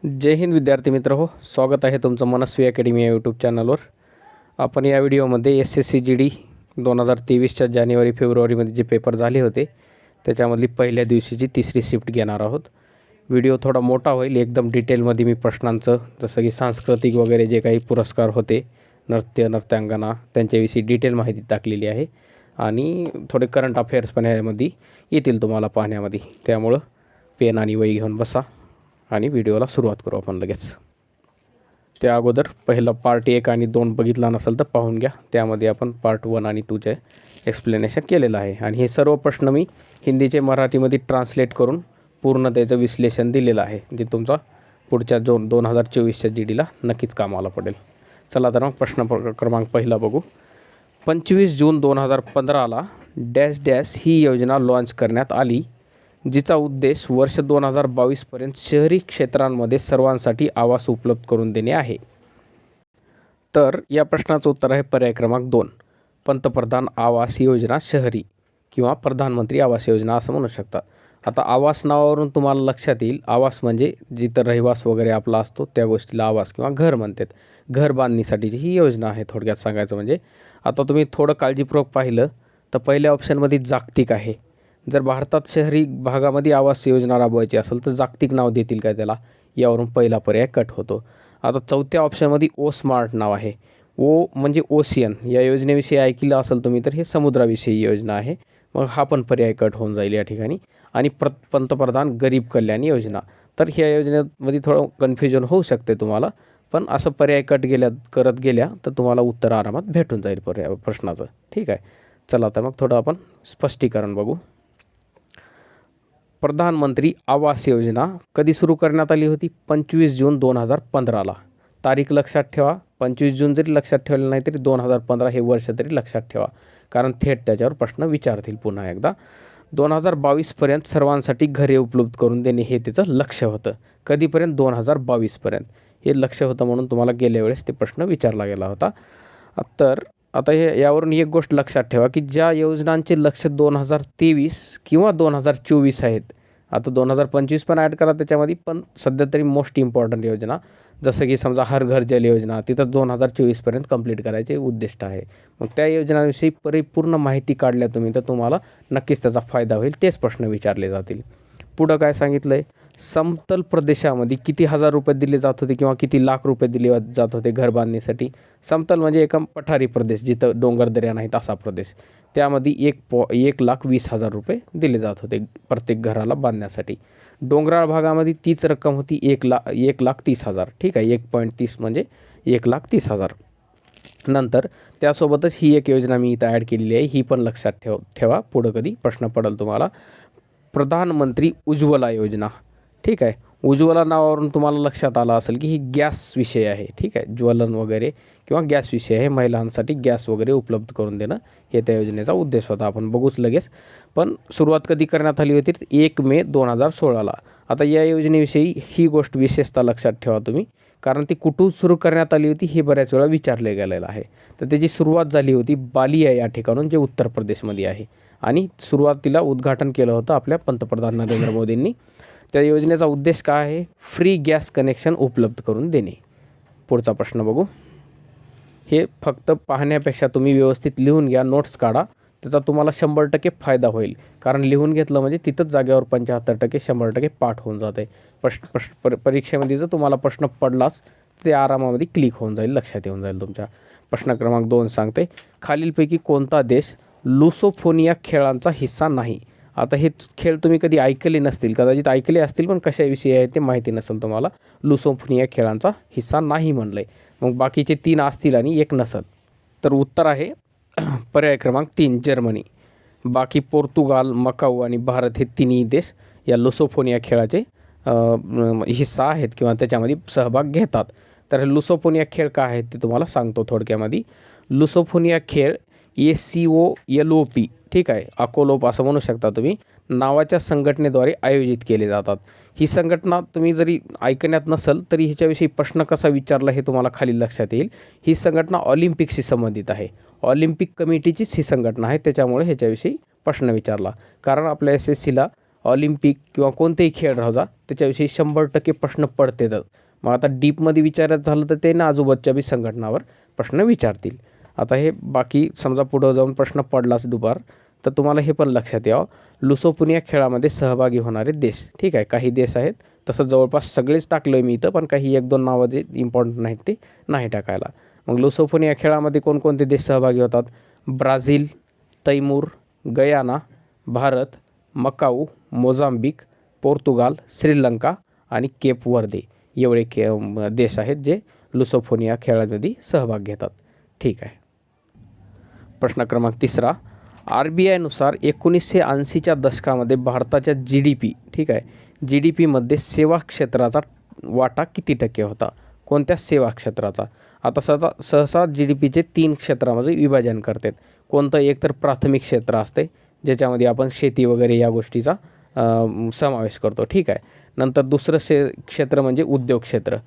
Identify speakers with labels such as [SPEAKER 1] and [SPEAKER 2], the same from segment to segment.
[SPEAKER 1] जय हिंद विद्यार्थी मित्र हो, स्वागत आहे तुमचं मनस्वी अकॅडमी या यूट्यूब चॅनलवर। आपण या व्हिडिओमध्ये SSC GD 2023च्या जानेवारी फेब्रुवारीमध्ये जे पेपर झाले होते त्याच्यामधली पहिल्या दिवशीची तिसरी शिफ्ट घेणार आहोत। व्हिडिओ थोडा मोठा होईल, एकदम डिटेलमध्ये मी प्रश्नांचं जसं की सांस्कृतिक वगैरे जे काही पुरस्कार होते, नर्त्यांगना त्यांच्याविषयी डिटेल माहिती टाकलेली आहे आणि थोडे करंट अफेअर्स पण यामध्ये येतील तुम्हाला पाहण्यामध्ये। त्यामुळं पेन आणि वही घेऊन बसा आणि व्हिडिओला सुरुवात करू आपण लगेच। त्या अगोदर पहिला पार्ट 1 आणि 2 बघितला नसेल तर पाहून घ्या, त्यामध्ये आपण पार्ट 1 आणि 2चे एक्सप्लेनेशन केलेलं आहे आणि हे सर्व प्रश्न मी हिंदीचे मराठीमध्ये ट्रान्सलेट करून पूर्ण त्याचं विश्लेषण दिलेलं आहे, जे तुमचा पुढच्या 2024च्या GDला नक्कीच कामाला पडेल। चला तर मग प्रश्न क्रमांक पहिला बघू। 25 जून 2015ला डॅश डॅश ही योजना लॉन्च करण्यात आली, जिचा उद्देश वर्ष 2022पर्यंत शहरी क्षेत्रांमध्ये सर्वांसाठी आवास उपलब्ध करून देणे आहे। तर या प्रश्नाचं उत्तर आहे पर्याय क्रमांक 2, पंतप्रधान आवास योजना शहरी किंवा प्रधानमंत्री आवास योजना असं म्हणू शकता। आता आवास नावावरून तुम्हाला लक्षात येईल, आवास म्हणजे जिथं रहिवास वगैरे आपला असतो त्या गोष्टीला आवास किंवा घर म्हणतात। घर बांधणीसाठीची ही योजना आहे थोडक्यात सांगायचं म्हणजे। आता तुम्ही थोडं काळजीपूर्वक पाहिलं तर पहिल्या ऑप्शनमध्ये जागतिक आहे। जर भारतात शहरी भागामध्ये आवास योजना राबवायची असेल तर जागतिक नाव देतील काय त्याला, यावरून पहिला पर्याय कट होतो। आता चौथ्या ऑप्शनमध्ये ओ स्मार्ट नाव आहे। ओ म्हणजे ओशियन, या योजनेविषयी ऐकलं असेल तुम्ही तर हे समुद्राविषयी योजना आहे, मग हा पण पर्याय कट होऊन जाईल या ठिकाणी। आणि पंतप्रधान गरीब कल्याण योजना, तर ह्या योजनेमध्ये थोडं कन्फ्युजन होऊ शकते तुम्हाला, पण असं पर्याय कट करत गेल्या तर तुम्हाला उत्तर आरामात भेटून जाईल प्रश्नाचं। ठीक आहे, चला तर मग थोडं आपण स्पष्टीकरण बघू। प्रधानमंत्री आवास योजना कधी सुरू करण्यात आली होती? 25 जून 2015ला। तारीख लक्षात ठेवा, 25 जून जरी लक्षात ठेवलं नाही तरी 2015 हे वर्ष तरी लक्षात ठेवा, कारण थेट त्याच्यावर प्रश्न विचारतील पुन्हा एकदा। 2022पर्यंत सर्वांसाठी घरे उपलब्ध करून देणे हे त्याचं लक्ष्य होतं। कधीपर्यंत? 2022पर्यंत हे लक्ष्य होतं, म्हणून तुम्हाला गेल्या वेळेस ते प्रश्न विचारला गेला होता। तर आता यावरून एक गोष्ट लक्षात ठेवा की ज्या योजनांचे लक्ष 2023 किंवा 2024 आहेत, आता 2025 पण ॲड करा त्याच्यामध्ये, पण सध्या तरी मोस्ट इम्पॉर्टंट योजना जसं की समजा हर घर जल योजना, तिथं 2024पर्यंत कंप्लीट करायचे उद्दिष्ट आहे। मग त्या योजनांविषयी परिपूर्ण माहिती काढल्या तुम्ही तर तुम्हाला नक्कीच त्याचा फायदा होईल, तेच प्रश्न विचारले जातील। पुढं काय सांगितलं आहे? समतल प्रदेशामध्ये किती हजार रुपये दिले जात होते किंवा किती लाख रुपये दिले जात होते घर बांधणीसाठी? समतल म्हणजे एकदम पठारी प्रदेश, जिथं डोंगरदऱ्या नाहीत असा प्रदेश, त्यामध्ये 1,20,000 रुपये दिले जात होते प्रत्येक घराला बांधण्यासाठी। डोंगराळ भागामध्ये तीच रक्कम होती 1,30,000। ठीक आहे, 1.30 म्हणजे 1,30,000। नंतर त्यासोबतच ही एक योजना मी इथं ॲड केलेली आहे, ही पण लक्षात ठेवा, पुढं कधी प्रश्न पडेल तुम्हाला। प्रधानमंत्री उज्ज्वला योजना। ठीक आहे, उज्ज्वला नावावरून तुम्हाला लक्षात आलं असेल की ही गॅस विषय आहे। ठीक आहे, ज्वलन वगैरे किंवा गॅस विषय आहे, महिलांसाठी गॅस वगैरे उपलब्ध करून देणं हे त्या योजनेचा उद्देश होता। आपण बघूच लगेच, पण सुरुवात कधी करण्यात आली होती? 1 मे 2016ला। आता या योजनेविषयी ही गोष्ट विशेषतः लक्षात ठेवा तुम्ही, कारण ती कुठून सुरू करण्यात आली होती हे बऱ्याच वेळा विचारले गेलेलं आहे। तर त्याची सुरुवात झाली होती बालिया या ठिकाणून, जे उत्तर प्रदेशमध्ये आहे, आणि सुरुवातीला उद्घाटन केलं होतं आपल्या पंतप्रधान नरेंद्र मोदींनी। त्या योजनेचा उद्देश काय आहे? फ्री गॅस कनेक्शन उपलब्ध करून देणे। पुढचा प्रश्न बघू। हे फक्त पाहण्यापेक्षा तुम्ही व्यवस्थित लिहून घ्या, नोट्स काढा, त्याचा तुम्हाला 100% फायदा होईल, कारण लिहून घेतलं म्हणजे तिथंच जागेवर 75% 100% पाठ होऊन जाते। परीक्षेमध्ये जर तुम्हाला प्रश्न पडलाच ते आरामामध्ये क्लिक होऊन जाईल, लक्षात येऊन जाईल तुमच्या। प्रश्न क्रमांक 2 सांगते, खालीलपैकी कोणता देश लुसोफोनिया खेळांचा हिस्सा नाही? आता हे खेळ तुम्ही कधी ऐकले नसतील, कदाचित ऐकले असतील पण कशाविषयी आहे ते माहिती नसेल तुम्हाला। लुसोफोनिया खेळांचा हिस्सा नाही म्हणलं आहे, मग बाकीचे 3 असतील आणि 1 नसेल, तर उत्तर आहे पर्याय क्रमांक 3 जर्मनी। बाकी पोर्तुगाल, मकाऊ आणि भारत हे तिन्ही देश या लुसोफोनिया खेळाचे हिस्सा आहेत किंवा त्याच्यामध्ये सहभाग घेतात। तर लुसोफोनिया खेळ काय आहेत ते तुम्हाला सांगतो थोडक्यामध्ये। लुसोफोनिया खेळ ACOLOP, ठीक आहे, अकोलोप असं म्हणू शकता तुम्ही, नावाच्या संघटनेद्वारे आयोजित केले जातात। ही संघटना तुम्ही जरी ऐकण्यात नसेल तरी ह्याच्याविषयी प्रश्न कसा विचारला हे तुम्हाला खाली लक्षात येईल। ही संघटना ऑलिम्पिकशी संबंधित आहे, ऑलिम्पिक कमिटीचीच ही संघटना आहे, त्याच्यामुळे ह्याच्याविषयी प्रश्न विचारला। कारण आपल्या SSCला ऑलिम्पिक किंवा कोणतेही खेळ राहू द्या त्याच्याविषयी 100% प्रश्न पडतातच. मग आता डीपमध्ये विचारायचं झालं तर ते ना आजूबाजूच्या बी संघटनावर प्रश्न विचारतील. आता हे बाकी समजा पुढं जाऊन प्रश्न पडलाच दुपार तर तुम्हाला हे पण लक्षात यावं, लुसोफोनिया खेळामध्ये सहभागी होणारे देश. ठीक आहे, काही देश आहेत, तसं जवळपास सगळेच टाकलं आहे मी इथं, पण काही 1-2 नावं जे इम्पॉर्टंट नाहीत ते नाही टाकायला. मग लुसोफोनिया खेळामध्ये कोणकोणते देश सहभागी होतात? Brazil, Timor, Guyana, Bharat, Macau, Mozambique, Portugal, Sri Lanka आणि केप वर्दे एवढे देश आहेत जे लुसोफोनिया खेळामध्ये सहभाग घेतात. ठीक आहे. प्रश्न क्रमांक 3, RBIनुसार 1980च्या दशकामध्ये भारताच्या GDP, ठीक आहे, GDPमध्ये सेवा क्षेत्राचा वाटा किती टक्के होता? कोणत्या सेवा क्षेत्राचा? आता सहसा GDPचे 3 क्षेत्रामध्ये विभाजन करतात. कोणतं? एक तर प्राथमिक क्षेत्र असते ज्याच्यामध्ये आपण शेती वगैरे या गोष्टीचा समावेश करतो. ठीक आहे. नंतर दुसरं क्षेत्र म्हणजे उद्योग क्षेत्र.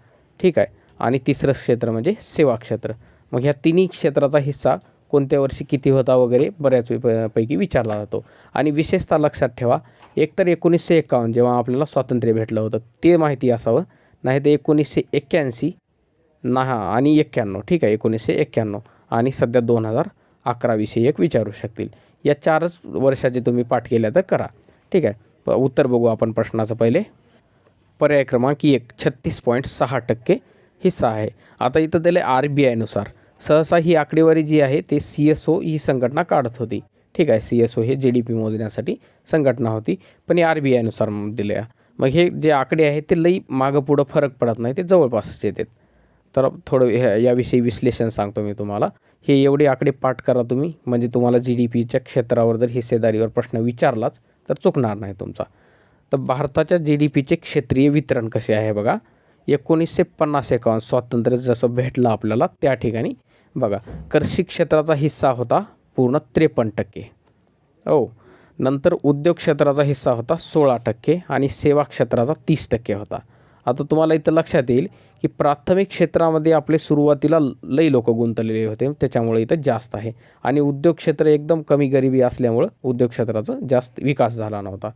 [SPEAKER 1] ठीक आहे. आणि तिसरं क्षेत्र म्हणजे सेवा क्षेत्र. मग ह्या तिन्ही क्षेत्राचा हिस्सा कोणत्या वर्षी किती होता वगैरे बऱ्याच पैकी विचारला जातो. आणि विशेषतः लक्षात ठेवा, एकतर 1951 जेव्हा आपल्याला स्वातंत्र्य भेटलं होतं ते माहिती असावं, नाही तर 1981 आणि 91. ठीक आहे, 1991 आणि सध्या 2011 विषयी एक विचारू शकतील. या 4च वर्षाचे तुम्ही पाठ केल्या तर करा. ठीक आहे. उत्तर बघू आपण प्रश्नाचं. पहिले पर्याय क्रमांक 1 36.6% हिस्सा आहे. आता इथं दिले RBIनुसार. सहसा ही आकडेवारी जी आहे ते CSO ही संघटना काढत होती. ठीक आहे, CSO हे GDP मोजण्यासाठी संघटना होती, पण हे RBIनुसार दिले. मग हे जे आकडे आहेत ते लई मागं पुढं फरक पडत नाही, ते जवळपासच येतात. तर थोडं याविषयी विश्लेषण सांगतो मी तुम्हाला. हे एवढे आकडे पाठ करा तुम्ही, म्हणजे तुम्हाला GDPच्या क्षेत्रावर जर हिस्सेदारीवर प्रश्न विचारलाच तर चुकणार नाही तुमचा. तर भारताच्या GDPचे क्षेत्रीय वितरण कसे आहे बघा. 1950-51 स्वातंत्र्य जसं भेटलं आपल्याला त्या ठिकाणी बघा, कृषी क्षेत्राचा हिस्सा होता पूर्ण 53%. नंतर उद्योग क्षेत्राचा हिस्सा होता 16% आणि सेवा क्षेत्राचा 30% होता. आता तुम्हाला इथं लक्षात येईल की प्राथमिक क्षेत्रामध्ये आपले सुरुवातीला लई लोक गुंतलेले होते, त्याच्यामुळे इथं जास्त आहे. आणि उद्योग क्षेत्र एकदम कमी गरिबी असल्यामुळं उद्योग क्षेत्राचा जास्त विकास झाला नव्हता.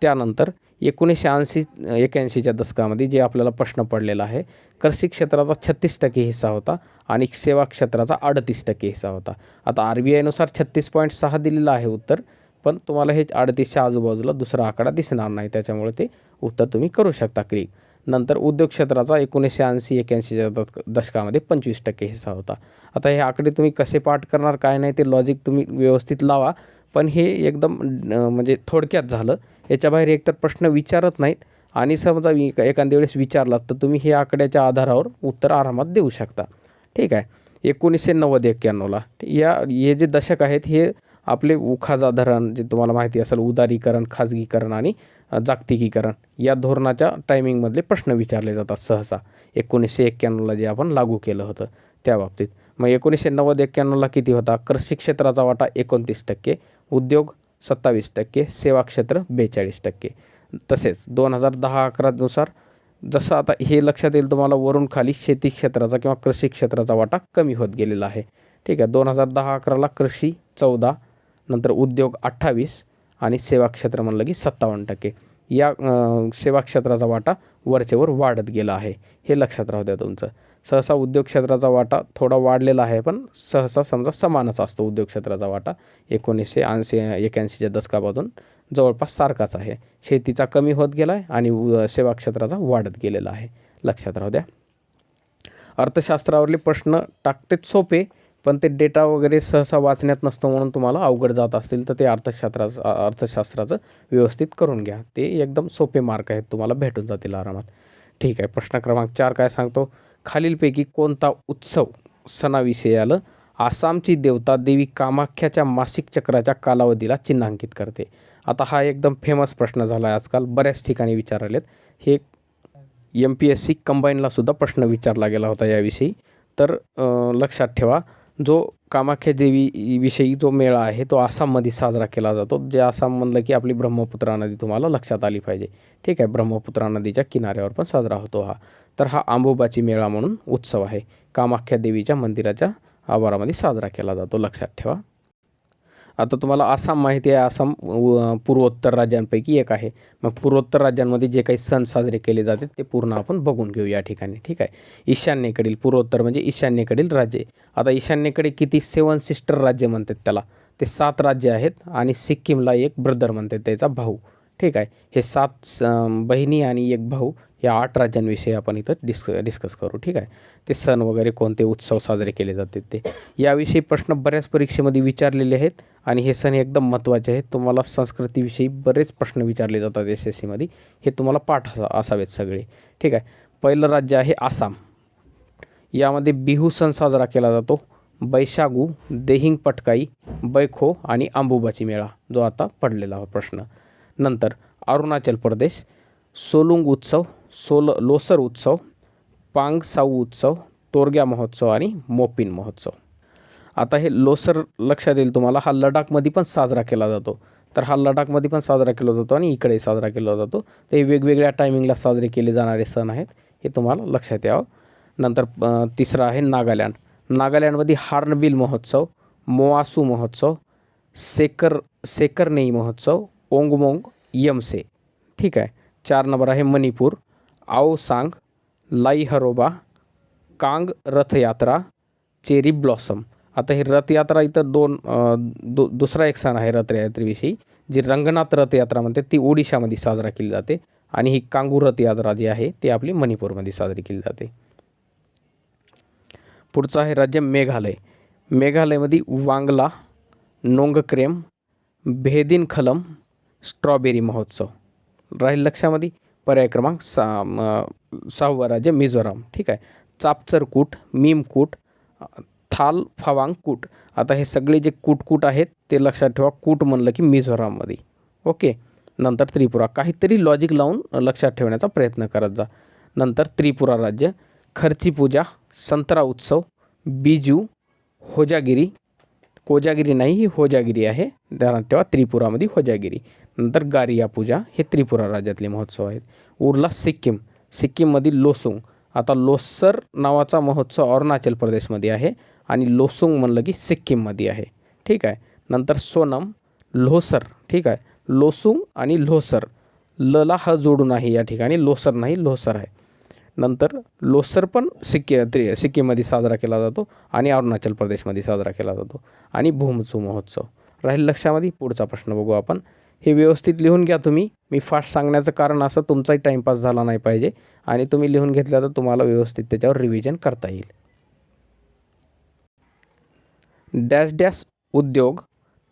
[SPEAKER 1] त्यानंतर 1980-81च्या दशकामध्ये जे आपल्याला प्रश्न पडलेला आहे, कृषी क्षेत्राचा 36% हिस्सा होता आणि सेवा क्षेत्राचा 38% हिस्सा होता. आता RBIनुसार 36.6 दिलेलं आहे उत्तर, पण तुम्हाला हे 38च्या आजूबाजूला दुसरा आकडा दिसणार नाही, त्याच्यामुळे ते उत्तर तुम्ही करू शकता क्लिक. नंतर उद्योग क्षेत्राचा 1980-81च्या दशकामध्ये 25% हिस्सा होता. आता हे आकडे तुम्ही कसे पाठ करणार काय नाही ते लॉजिक तुम्ही व्यवस्थित लावा, पण हे एकदम म्हणजे थोडक्यात झालं. याच्याबाहेर एकतर प्रश्न विचारत नाहीत आणि समजा एखाद्या वेळेस विचारलात तर तुम्ही हे आकड्याच्या आधारावर उत्तर आरामात देऊ शकता. ठीक आहे. 1990-91ला हे जे दशक आहेत हे आपले उखाजा धरण जे तुम्हाला माहिती असेल, उदारीकरण, खाजगीकरण आणि जागतिकीकरण या धोरणाच्या टायमिंगमधले प्रश्न विचारले जातात सहसा. 1991ला जे आपण लागू केलं होतं त्या बाबतीत. मग 1990-91ला किती होता? कृषी क्षेत्राचा वाटा 29%, उद्योग 27%, सेवा क्षेत्र 42%. तसेच 2010-11नुसार जसं आता हे लक्षात येईल तुम्हाला, वरून खाली शेती क्षेत्राचा किंवा कृषी क्षेत्राचा वाटा कमी होत गेलेला आहे. ठीक आहे. 2010-11ला कृषी 14, नंतर उद्योग 28 आणि सेवा क्षेत्र म्हणलं की 57%. या सेवा क्षेत्राचा वाटा वरचेवर वाढत गेला आहे, हे लक्षात राहू द्या तुमचं. सहसा उद्योग क्षेत्राचा वाटा थोडा वाढलेला आहे, पण सहसा समजा समानच असतो उद्योग क्षेत्राचा वाटा. 1980-81च्या दशकापासून जवळपास सारखाच आहे. शेतीचा कमी होत गेला आहे आणि सेवा क्षेत्राचा वाढत गेलेला आहे, लक्षात राहू द्या. अर्थशास्त्रावरले प्रश्न टाकतेच सोपे, पण ते डेटा वगैरे सहसा वाचण्यात नसतो म्हणून तुम्हाला अवघड जात असतील तर ते अर्थशास्त्राचं व्यवस्थित करून घ्या. ते एकदम सोपे मार्क आहेत, तुम्हाला भेटून जातील आरामात. ठीक आहे. प्रश्न क्रमांक 4 काय सांगतो? खालीलपैकी कोणता उत्सव सणाविषयी आलं आसामची देवता देवी कामाख्याच्या मासिक चक्राच्या कालावधीला चिन्हांकित करते? आता हा एकदम फेमस प्रश्न झाला आहे, आजकाल बऱ्याच ठिकाणी विचारलेत. हे MPSC कंबाईनलासुद्धा प्रश्न विचारला गेला होता याविषयी. तर लक्षात ठेवा, जो कामाख्या देवी विषयी जो मेळा आहे तो आसाममध्ये साजरा केला जातो. जे आसाम म्हणलं की आपली ब्रह्मपुत्रा नदी तुम्हाला लक्षात आली पाहिजे. ठीक आहे. ब्रह्मपुत्रा नदीच्या किनाऱ्यावर पण साजरा होतो हा. तर हा आंबोबाची मेळा म्हणून उत्सव आहे, कामाख्या देवीच्या मंदिराच्या आवारामध्ये साजरा केला जातो, लक्षात ठेवा. आता तुम्हाला आसाम माहिती आहे, आसाम पूर्वोत्तर राज्यांपैकी एक आहे. मग पूर्वोत्तर राज्यांमध्ये जे काही सण साजरे केले जातात ते पूर्ण आपण बघून घेऊ या ठिकाणी. ठीक आहे. ईशान्येकडील, पूर्वोत्तर म्हणजे ईशान्येकडील राज्ये. आता ईशान्येकडे किती, 7 सिस्टर राज्य म्हणतात त्याला, ते 7 राज्य आहेत आणि सिक्कीमला एक ब्रदर म्हणतात, त्याचा भाऊ. ठीक आहे. हे 7 बहिणी आणि एक भाऊ, या 8 राज्यांविषयी आपण इथं डिस्कस करू. ठीक आहे. ते सण वगैरे कोणते उत्सव साजरे केले जातात ते याविषयी प्रश्न बऱ्याच परीक्षेमध्ये विचारलेले आहेत आणि हे सण एकदम महत्त्वाचे आहेत. तुम्हाला संस्कृतीविषयी बरेच प्रश्न विचारले जातात SSCमध्ये. हे तुम्हाला पाठ असावेत सगळे. ठीक आहे. पहिलं राज्य आहे आसाम. यामध्ये बिहू सण साजरा केला जातो. बैशागू, देहिंग पटकाई, बैखो आणि अंबुबाची मेळा, जो आता पडलेला हा प्रश्न. नंतर अरुणाचल प्रदेश, सोलुंग उत्सव, लोसर उत्सव, पांग साऊ उत्सव, तोरग्या महोत्सव आणि मोपिन महोत्सव. आता हे लोसर लक्षात येईल तुम्हाला, हा लडाखमध्ये पण साजरा केला जातो. तर हा लडाखमध्ये पण साजरा केला जातो आणि इकडे साजरा केला जातो. तर हे वेगवेगळ्या टायमिंगला साजरे केले जाणारे सण आहेत, हे तुम्हाला लक्षात यावं. नंतर तिसरा आहे नागालँड. नागालँडमध्ये हार्नबिल महोत्सव, मोआसू महोत्सव, सेकरनेई महोत्सव, ओंगमोंग यमसे. ठीक आहे. 4 नंबर आहे मणिपूर, आओसांग, लाई हरोबा, कांग रथयात्रा, चेरी ब्लॉसम. आता हे रथयात्रा इथं दुसरा एक सण आहे रथयात्रेविषयी, जी रंगनाथ रथयात्रा म्हणते, ती ओडिशामध्ये साजरा केली जाते आणि ही कांगू रथयात्रा जी आहे ती आपली मणिपूरमध्ये साजरी केली जाते. पुढचं आहे राज्य मेघालय. मेघालयमध्ये वांगला, नोंगक्रेम, भेदिनखलम, स्ट्रॉबेरी महोत्सव. राहील लक्षामध्ये. पर्याय क्रमांक 6वं राज्य मिझोराम. ठीक आहे. चापचरकूट, मीमकूट, थाल फवांगकूट. आता हे सगळे जे कूट आहेत ते लक्षात ठेवा. कूट म्हणलं की मिझोराममध्ये. ओके. नंतर त्रिपुरा. काहीतरी लॉजिक लावून लक्षात ठेवण्याचा प्रयत्न करत जा. नंतर त्रिपुरा राज्य, खर्ची पूजा, संतरा उत्सव, बिजू, होजागिरी, कोजागिरी नाही, ही होजागिरी आहे, ध्यानात ठेवा. त्रिपुरामध्ये होजागिरी. नंतर गारिया पूजा. हे त्रिपुरा राज्यातले महोत्सव आहेत. उरला सिक्कीम. सिक्कीममधील लोसूंग. आता लोसर नावाचा महोत्सव अरुणाचल प्रदेशमध्ये आहे आणि लोसूंग म्हणलं की सिक्कीममध्ये आहे. ठीक आहे. नंतर सोनम, लोहसर. ठीक आहे. लोसूंग आणि लोहसर, लला ह जोडून आहे या ठिकाणी, लोसर नाही, लोहसर आहे. नंतर लोसर पण सिक्कीममध्ये साजरा केला जातो आणि अरुणाचल प्रदेशमध्ये साजरा केला जातो. आणि भूमचू महोत्सव. राहील लक्षामध्ये. पुढचा प्रश्न बघू आपण. हे व्यवस्थित लिहून घ्या तुम्ही. मी फास्ट सांगण्याचं कारण असं, तुमचाही टाईमपास झाला नाही पाहिजे आणि तुम्ही लिहून घेतल्या तर तुम्हाला व्यवस्थित त्याच्यावर रिव्हिजन करता येईल. डॅश डॅश उद्योग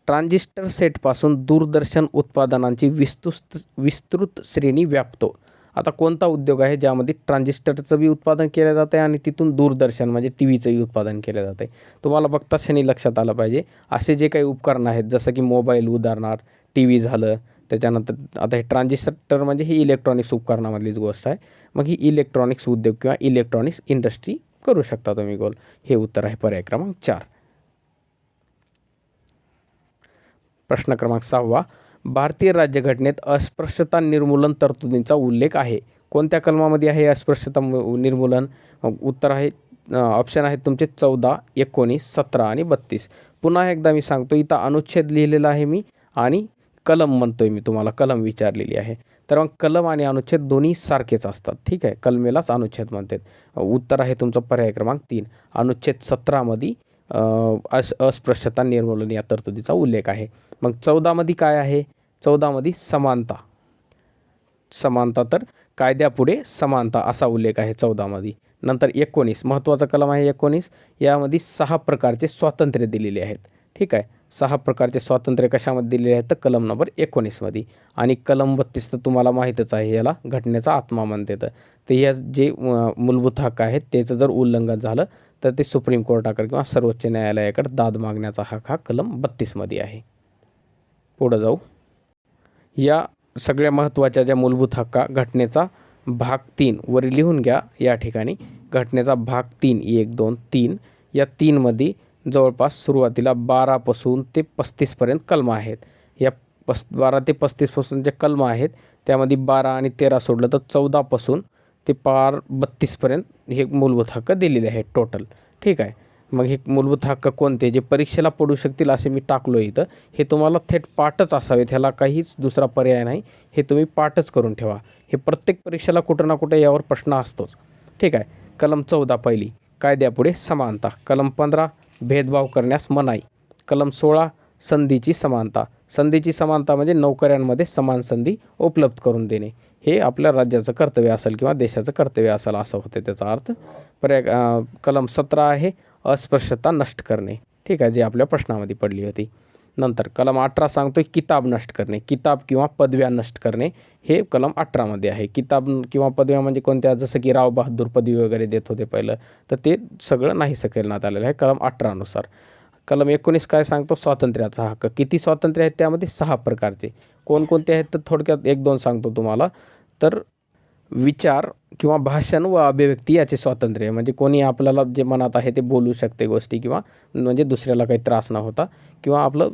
[SPEAKER 1] ट्रान्झिस्टर सेटपासून दूरदर्शन उत्पादनांची विस्तृत श्रेणी व्यापतो. आता कोणता उद्योग आहे ज्यामध्ये ट्रान्झिस्टरचं बी उत्पादन केलं जातं आहे आणि तिथून दूरदर्शन म्हणजे टी व्हीचंही उत्पादन केलं जातं आहे. तुम्हाला बघता क्षणी लक्षात आलं पाहिजे. असे जे काही उपकरण आहेत, जसं की मोबाईल उदाहरणार्थ, टी व्ही झालं, त्याच्यानंतर आता हे ट्रान्झिस्टर म्हणजे ही इलेक्ट्रॉनिक्स उपकरणामधलीच गोष्ट आहे. मग ही इलेक्ट्रॉनिक्स उद्योग किंवा इलेक्ट्रॉनिक्स इंडस्ट्री करू शकता तुम्ही गोल. हे उत्तर आहे पर्याय क्रमांक 4. प्रश्न क्रमांक 6. भारतीय राज्यघटनेत अस्पृश्यता निर्मूलन तरतुदींचा उल्लेख आहे. कोणत्या कलमामध्ये आहे अस्पृश्यता निर्मूलन? उत्तर आहे, ऑप्शन आहेत तुमचे 14, 19, 17 आणि 32. पुन्हा एकदा मी सांगतो, इथं अनुच्छेद लिहिलेला आहे मी आणि कलम म्हणतोय मी, तुम्हाला कलम विचारलेली आहे. तर मग कलम आणि अनुच्छेद दोन्ही सारखेच असतात. ठीक आहे. कलमेलाच अनुच्छेद म्हणतात. उत्तर आहे तुमचं पर्याय क्रमांक 3. अनुच्छेद 17मध्ये अस्पृश्यता निर्मूलन या तरतुदीचा उल्लेख आहे. मग 14मध्ये काय आहे? 14मध्ये समानता. तर कायद्यापुढे समानता असा उल्लेख आहे 14मध्ये. नंतर 19 महत्त्वाचा कलम आहे 19. यामध्ये 6 प्रकारचे स्वातंत्र्य दिलेले आहेत. ठीक आहे. 6 प्रकारचे स्वातंत्र्य कशामध्ये दिलेले आहेत? तर कलम नंबर 19मध्ये. आणि कलम 32 तर तुम्हाला माहीतच आहे, याला घटनेचा आत्मा म्हणतात. तर या जे मूलभूत हक्क आहेत त्याचं जर उल्लंघन झालं तर ते सुप्रीम कोर्टाकडे किंवा सर्वोच्च न्यायालयाकडे दाद मागण्याचा हक्क हा कलम 32मध्ये आहे. पुढं जाऊ. या सगळ्या महत्त्वाच्या ज्या मूलभूत हक्का, घटनेचा भाग 3 वर लिहून घ्या या ठिकाणी. घटनेचा भाग 3 1, 2, 3 या 3मध्ये जवळपास सुरुवातीला 12 पासून ते 35 पर्यंत कलम आहेत. या 12 ते 35 पासून जे कलम आहेत त्यामध्ये 12 आणि 13 सोडलं तर 14 पासून ते पार 32 पर्यंत हे मूलभूत हक्क दिलेले आहेत टोटल. ठीक आहे. मग हे मूलभूत हक्क कोणते जे परीक्षेला पडू शकतील असे मी टाकलो इथं. हे तुम्हाला थेट पाठच असावेत, ह्याला काहीच दुसरा पर्याय नाही. हे तुम्ही पाठच करून ठेवा. हे प्रत्येक परीक्षेला कुठं ना कुठे यावर प्रश्न असतोच. ठीक आहे. कलम 14 पहिली कायद्यापुढे समानता. कलम 15 भेदभाव करण्यास मनाई. कलम 16 संधीची समानता. संधीची समानता म्हणजे नोकऱ्यांमध्ये समान संधी उपलब्ध करून देणे. हे आपल्या राज्याचं कर्तव्य असेल किंवा देशाचं कर्तव्य असेल असं होते त्याचा अर्थ. कलम 17 आहे अस्पृश्यता नष्ट करणे. ठीक आहे, जे आपल्या प्रश्नामध्ये पडली होती. नंतर कलम 18 सांगतोय किताब नष्ट करणे. किताब किंवा पदव्या नष्ट करणे हे कलम 18 मध्ये आहे. किताब किंवा पदव्या म्हणजे कोणत्या, जसं की राव बहादूर पदवी वगैरे देत होते पहिलं, तर ते सगळं नाहीसं करण्यात आलेलं आहे कलम 18 नुसार. कलम 19 काय सांगतो, स्वातंत्र्याचा हक्क. किती स्वातंत्र्य आहेत त्यामध्ये 6 प्रकारचे. कोणकोणते आहेत तर थोडक्यात 1-2 सांगतो तुम्हाला. तर विचार किंवा भाषण व अभिव्यक्ती याचे स्वातंत्र्य, म्हणजे कोणी आपल्याला जे मनात आहे ते बोलू शकते गोष्टी, किंवा म्हणजे दुसऱ्याला काही त्रास न होता, किंवा आपलं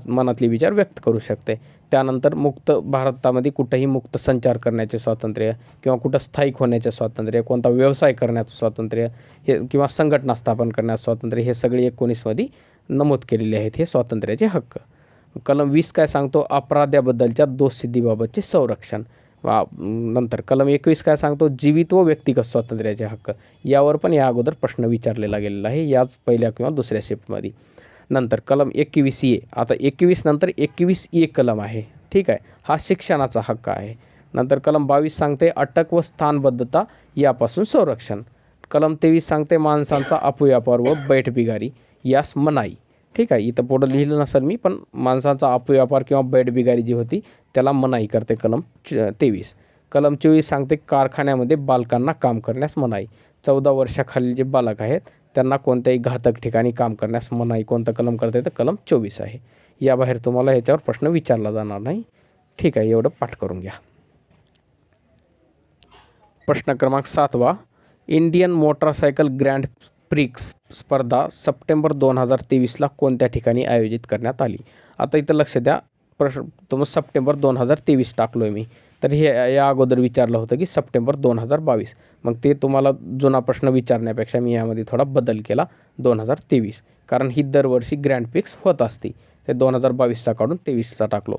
[SPEAKER 1] मनातले विचार व्यक्त करू शकते. त्यानंतर मुक्त भारतामध्ये कुठंही मुक्त संचार करण्याचे स्वातंत्र्य, किंवा कुठं स्थायिक होण्याचे स्वातंत्र्य, कोणता व्यवसाय करण्याचं स्वातंत्र्य, हे किंवा संघटना स्थापन करण्याचं स्वातंत्र्य, हे सगळे 19 मध्ये नमूद केलेले आहेत हे स्वातंत्र्याचे हक्क. कलम 20 काय सांगतो, अपराध्याबद्दलच्या दोषसिद्धीबाबतचे संरक्षण. नंतर कलम 21 काय सांगतो, जीवित व व्यक्तिगत स्वातंत्र्याचे हक्क. यावर पण या अगोदर प्रश्न विचारलेला गेलेला आहे याच पहिल्या किंवा दुसऱ्या शिफ्टमध्ये. नंतर कलम 21A. आता 21 नंतर 21A कलम आहे. ठीक आहे, हा शिक्षणाचा हक्क आहे. नंतर कलम 22 सांगते अटक व स्थानबद्धता यापासून संरक्षण. कलम 23 सांगते माणसांचा अपव्यापार व बैठबिगारी यास मनाई. ठीक आहे, इथं पुढं लिहिलं नसेल मी, पण माणसांचा अपव्यापार किंवा बैठबिगारी जी होती त्याला मनाई करते कलम 23. कलम 24 सांगते कारखान्यामध्ये बालकांना काम करण्यास मनाई. 14 वर्षाखालील जे बालक आहेत त्यांना कोणत्याही घातक ठिकाणी काम करण्यास मनाई कोणतं कलम करते तर कलम 24 आहे. याबाहेर तुम्हाला याच्यावर प्रश्न विचारला जाणार नाही. ठीक आहे, एवढं पाठ करून घ्या. प्रश्न क्रमांक 7 इंडियन मोटरसायकल ग्रँड प्रिक्स स्पर्धा सप्टेंबर 2023ला कोणत्या ठिकाणी आयोजित करण्यात आली. आता इथं लक्ष द्या, तुम्ही सप्टेंबर 2023 टाकलो आहे मी, तर हे या अगोदर विचारलं होतं की सप्टेंबर 2022. मग ते तुम्हाला जुना प्रश्न विचारण्यापेक्षा मी यामध्ये थोडा बदल केला 2023, कारण ही दरवर्षी ग्रँड प्रिक्स होत असते. ते 2022चा काढून 23चा टाकलो.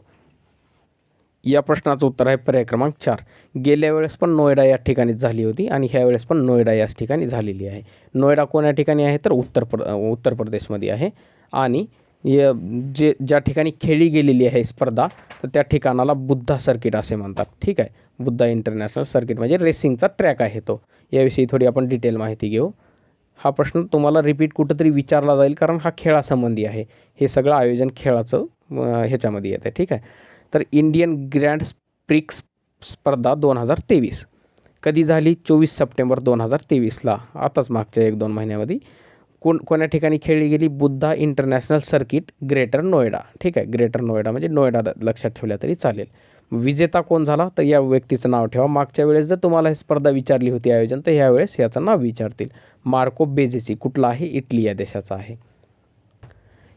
[SPEAKER 1] या प्रश्नाचं उत्तर आहे पर्याय क्रमांक 4. गेल्या वेळेस पण नोएडा या ठिकाणी झाली होती आणि ह्या वेळेस पण नोएडा याच ठिकाणी झालेली आहे. नोएडा कोण्या ठिकाणी आहे तर उत्तर प्रदेशमध्ये आहे. आणि ज्या ठिकाणी खेळली गेलेली आहे स्पर्धा तर त्या ठिकाणाला बुद्धा सर्किट असे म्हणतात. ठीक आहे, बुद्धा इंटरनॅशनल सर्किट म्हणजे रेसिंगचा ट्रॅक आहे तो. याविषयी थोडी आपण डिटेल माहिती घेऊ. हा प्रश्न तुम्हाला रिपीट कुठंतरी विचारला जाईल कारण हा खेळासंबंधी आहे. हे सगळं आयोजन खेळाचं ह्याच्यामध्ये येतं. ठीक आहे, तर इंडियन ग्रँड प्रिक्स स्पर्धा 2023 कधी झाली, 24 सप्टेंबर 2023ला, आताच मागच्या 1-2 महिन्यामध्ये. कोण्या ठिकाणी खेळली गेली, Buddha international circuit greater Noida. ठीक आहे, ग्रेटर नोएडा म्हणजे नोएडा लक्षात ठेवल्या तरी चालेल. विजेता कोण झाला तर या व्यक्तीचं नाव ठेवा. मागच्या वेळेस जर तुम्हाला ही स्पर्धा विचारली होती आयोजन, तर ह्यावेळेस याचं नाव विचारतील. मार्को बेझेसी. कुठला आहे, इटली या देशाचा आहे.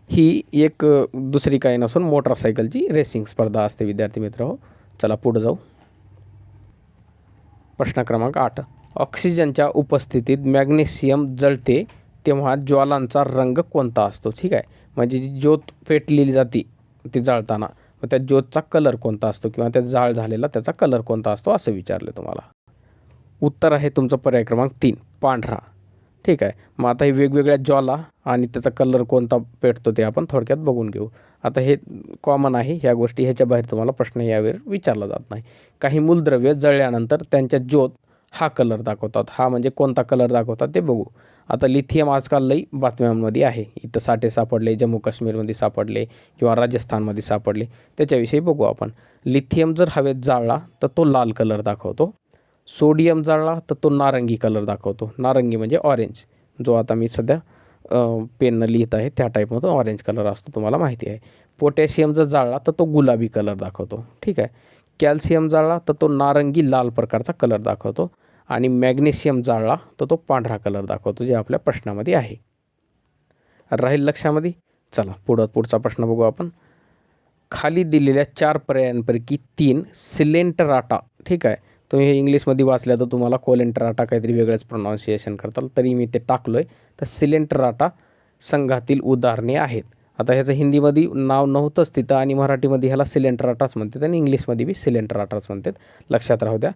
[SPEAKER 1] ही एक दुसरी काही नसून मोटरसायकलची रेसिंग स्पर्धा असते विद्यार्थी मित्र हो. चला पुढे जाऊ. प्रश्न क्रमांक 8. ऑक्सिजनच्या उपस्थितीत मॅग्नेशियम जळते तेव्हा ज्वालांचा रंग कोणता असतो. ठीक आहे, म्हणजे जी ज्योत पेटलेली जाते ती जाळताना, मग त्या ज्योतचा कलर कोणता असतो किंवा त्या जाळ झालेला त्याचा कलर कोणता असतो असं विचारलं तुम्हाला. उत्तर आहे तुमचं पर्याय क्रमांक 3 पांढरा. ठीक आहे, मग आता हे वेगवेगळ्या ज्वाला आणि त्याचा कलर कोणता पेटतो ते आपण थोडक्यात बघून घेऊ. आता हे कॉमन आहे ह्या गोष्टी, ह्याच्या बाहेर तुम्हाला प्रश्न यावेळी विचारला जात नाही. काही मूलद्रव्य जळल्यानंतर त्यांच्या ज्योत हा कलर दाखवतात. हा म्हणजे कोणता कलर दाखवतात ते बघू. आता लिथियम आजकाल लई बातम्यांमध्ये आहे. इथं साठे सापडले, जम्मू काश्मीरमध्ये सापडले किंवा राजस्थानमध्ये सापडले, त्याच्याविषयी बघू आपण. लिथियम जर हवेत जाळला तर तो लाल कलर दाखवतो. सोडियम जाळला तर तो नारंगी कलर दाखवतो. नारंगी म्हणजे ऑरेंज, जो आता मी सध्या पेननं लिहित आहे त्या टाईपमध्ये ऑरेंज कलर असतो, तुम्हाला माहिती आहे. पोटॅशियम जर जाळला तर तो गुलाबी कलर दाखवतो. ठीक आहे, कॅल्शियम जाळला तर तो नारंगी लाल प्रकारचा कलर दाखवतो. आणि मॅग्नेशियम जाळला तर तो पांढरा कलर दाखवतो, जे आपल्या प्रश्नामध्ये आहे. राहील लक्षामध्ये. चला पुढचा प्रश्न बघू आपण. खाली दिलेल्या 4 पर्यायांपैकी 3 सिलेंटराटा. ठीक आहे, तुम्ही हे इंग्लिशमध्ये वाचल्या तर तुम्हाला कोलेंटराटा काहीतरी वेगळंच प्रोनाऊन्सिएशन करताल, तरी मी ते टाकलो आहे. तर सिलेंटराटा संघातील उदाहरणे आहेत. आता ह्याचं हिंदीमध्ये नाव नव्हतंच तिथं आणि मराठीमध्ये ह्याला सिलेंटराटाच म्हणतात आणि इंग्लिशमध्ये बी सिलेंटराटाच म्हणतात, लक्षात राहू द्या.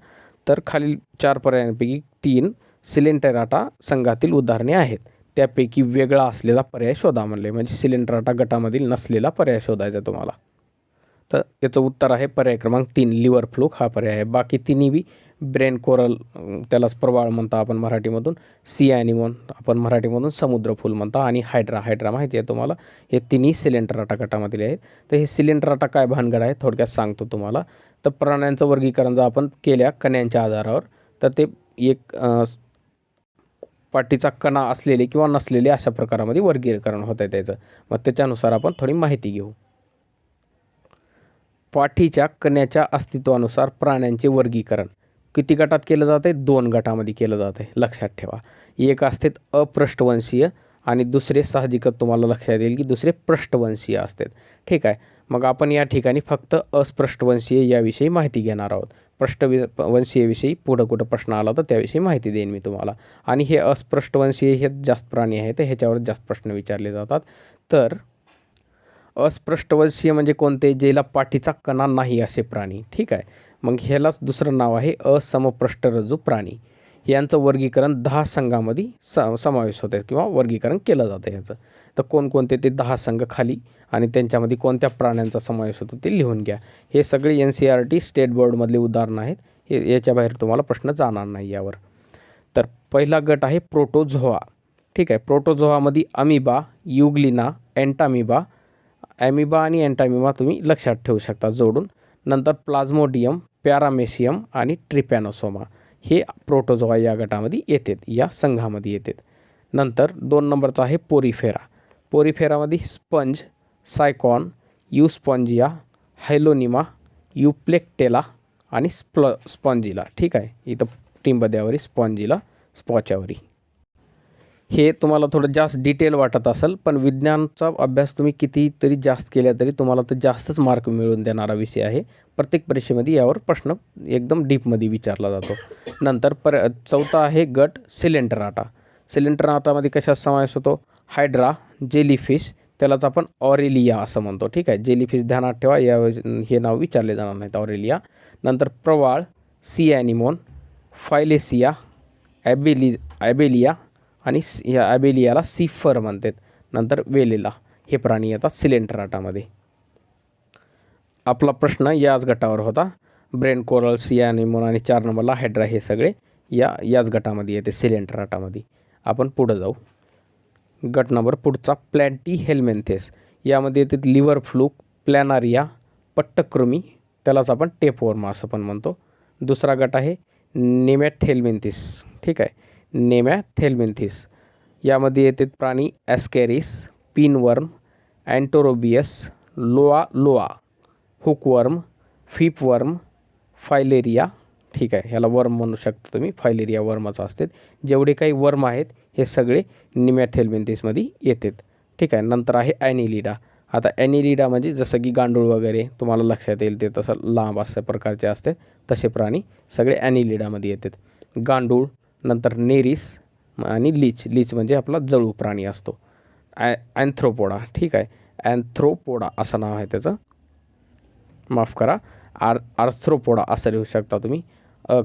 [SPEAKER 1] तर खालील 4 पर्यायांपैकी 3 सिलेंटराटा संघातील उदाहरणे आहेत. त्यापैकी वेगळा असलेला पर्याय शोधा म्हणले, म्हणजे सिलेंटराटा गटामधील नसलेला पर्याय शोधायचा तुम्हाला. तर याचं उत्तर आहे पर्याय क्रमांक 3 लिव्हर फ्लूक हा पर्याय आहे. बाकी तिन्ही बी ब्रेन कोरल, त्यालाच प्रवाळ म्हणता आपण मराठीमधून, सी ॲनिमोन आपण मराठीमधून समुद्रफूल म्हणता, आणि हायड्रा माहिती आहे तुम्हाला. हे तिन्ही सिलेंटराटा गटामधील आहेत. तर हे सिलेंटराटा काय भानगड आहे थोडक्यात सांगतो तुम्हाला. तर प्राण्यांचं वर्गीकरण जर आपण केल्या कण्यांच्या आधारावर, तर ते एक पाठीचा कणा असलेले किंवा नसलेले अशा प्रकारामध्ये वर्गीकरण होत आहे त्याचं. मग त्याच्यानुसार आपण थोडी माहिती घेऊ. पाठीच्या कण्याच्या अस्तित्वानुसार प्राण्यांचे वर्गीकरण किती गटात केलं जाते? 2 गटामध्ये केलं जाते, लक्षात ठेवा. एक असतात अपृष्ठवंशीय आणि दुसरे साहजिकच तुम्हाला लक्षात येईल की दुसरे पृष्ठवंशीय असतात. ठीक आहे. मग आपण या ठिकाणी फक्त अस्पृष्ठवंशीय याविषयी माहिती घेणार आहोत. पृष्ठवंशीयविषयी पुढं कुठं प्रश्न आला तर त्याविषयी माहिती देईन मी तुम्हाला. आणि हे अस्पृष्ठवंशीय हे जास्त प्राणी आहेत, ह्याच्यावर जास्त प्रश्न विचारले जातात. तर अस्पृष्ठवंशीय म्हणजे कोणते? ज्याला पाठीचा कणा नाही असे प्राणी. ठीक आहे. मग ह्यालाच दुसरं नाव आहे असमपृष्ठरज्जू प्राणी. यांचं वर्गीकरण 10 संघामध्ये समावेश होते किंवा वर्गीकरण केलं जातं ह्याचं. तर कोणकोणते ते 10 संघ खाली आणि त्यांच्यामध्ये कोणत्या प्राण्यांचा समावेश होतो ते लिहून घ्या. हे सगळे NCERT स्टेट बोर्डमधले उदाहरणं आहेत. हे याच्या बाहेर तुम्हाला प्रश्न जाणार नाही यावर. तर पहिला गट आहे प्रोटोझोआ. ठीक आहे. प्रोटोझोआमध्ये अमिबा, युग्लिना, एंटामिबा, ॲमिबा आणि एंटामिबा तुम्ही लक्षात ठेवू शकता जोडून. नंतर प्लाझ्मोडियम, पॅरामेशियम आणि ट्रिपॅनोसोमा हे प्रोटोझोआ या गटामध्ये येतात, या संघामध्ये येतात. नंतर 2 नंबरचा आहे पोरिफेरा. पोरिफेरामध्ये स्पंज, सायकॉन, युस्पॉन्जिया, हायलोनिमा, युप्लेक्टेला आणि स्पॉन्जिला. ठीक आहे. इथं टिंबद्यावरी स्पॉन्जिला, स्पॉच्यावरी. हे तुम्हाला थोडं जास्त डिटेल वाटत असेल, पण विज्ञानचा अभ्यास तुम्ही कितीतरी जास्त केला तरी तुम्हाला तर जास्तच मार्क मिळवून देणारा विषय आहे. प्रत्येक परीक्षेमध्ये यावर प्रश्न एकदम डीपमध्ये विचारला जातो. नंतर चौथा आहे गट सिलेंटराटा. सिलेंटराटामध्ये कशात समावेश होतो? हायड्रा, जेलीफिश, त्यालाच आपण ऑरेलिया असं म्हणतो. ठीक आहे. जेलीफिश ध्यानात ठेवा, हे नाव विचारले जाणार नाहीत, ऑरेलिया. नंतर प्रवाळ, सी ॲनिमोन, फायलेसिया, ॲबेलिया आणि या ॲबेलियाला सीफर म्हणतात. नंतर वेलेला हे प्राणी येतात सिलेंटराटामध्ये. आपला प्रश्न याच गटावर होता. ब्रेन कोरल, सी ॲनिमोन आणि 4 नंबरला हायड्रा हे सगळे याच गटामध्ये येते सिलेंटराटामध्ये. आपण पुढं जाऊ. गट नंबर पुढचा प्लॅटी हेल्मेंथेस. यामध्ये येतात लिव्हर फ्लूक, प्लॅनारिया, पट्टकृमी, त्यालाच आपण टेपवर्म असं पण म्हणतो. दुसरा गट आहे नेमॅथेल्मेंथिस. ठीक आहे. नेमॅथेल्मेंथिस यामध्ये येतात प्राणी ॲस्कॅरिस, पिनवर्म, अँटोरोबियस, लोआ, हुकवर्म, फिपवर्म, फायलेरिया. ठीक आहे. ह्याला वर्म म्हणू शकता तुम्ही, फायलेरिया वर्मच असतात. जेवढे काही वर्म आहेत हे सगळे नेमॅथेल्मेंथिसमध्ये येतात. ठीक आहे. नंतर आहे ॲनिलिडा. आता ॲनिलिडा म्हणजे जसं की गांडूळ वगैरे तुम्हाला लक्षात येईल ते तसं लांब अशा प्रकारचे असतात, तसे प्राणी सगळे ॲनिलिडामध्ये येतात. गांडूळ, नंतर नेरिस आणि लीच म्हणजे आपला जळू प्राणी असतो. अँथ्रोपोडा. ठीक आहे. अँथ्रोपोडा असं नाव आहे त्याचं, माफ करा, आर्थ्रोपोडा असं लिहू शकता तुम्ही.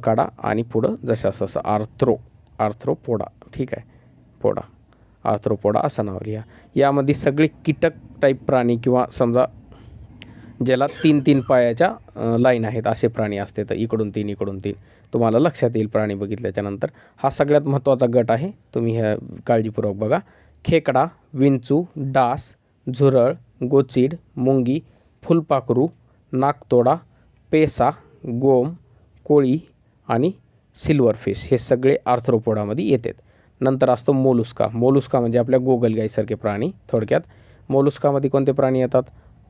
[SPEAKER 1] काढा आणि पुढं जसं असं आर्थ्रोपोडा. ठीक आहे. आर्थ्रोपोडा असं नाव लिहा. यामध्ये सगळे कीटक टाईप प्राणी किंवा समजा ज्याला 3 पायाच्या लाईन आहेत असे प्राणी असते. तर इकडून 3 तुम्हाला लक्षात येईल प्राणी बघितल्याच्या नंतर. हा सगळ्यात महत्त्वाचा गट आहे, तुम्ही ह्या काळजीपूर्वक बघा. खेकडा, विंचू, डास, झुरळ, गोचिड, मुंगी, फुलपाखरू, नाकतोडा, पेसा, गोम, कोळी आणि सिल्वरफिश हे सगळे आर्थ्रोपोडामध्ये येतात. नंतर असतो मोलुस्का. मोलुस्का म्हणजे आपल्या गोगलगाईसारखे प्राणी. थोडक्यात मोलुस्कामध्ये कोणते प्राणी येतात?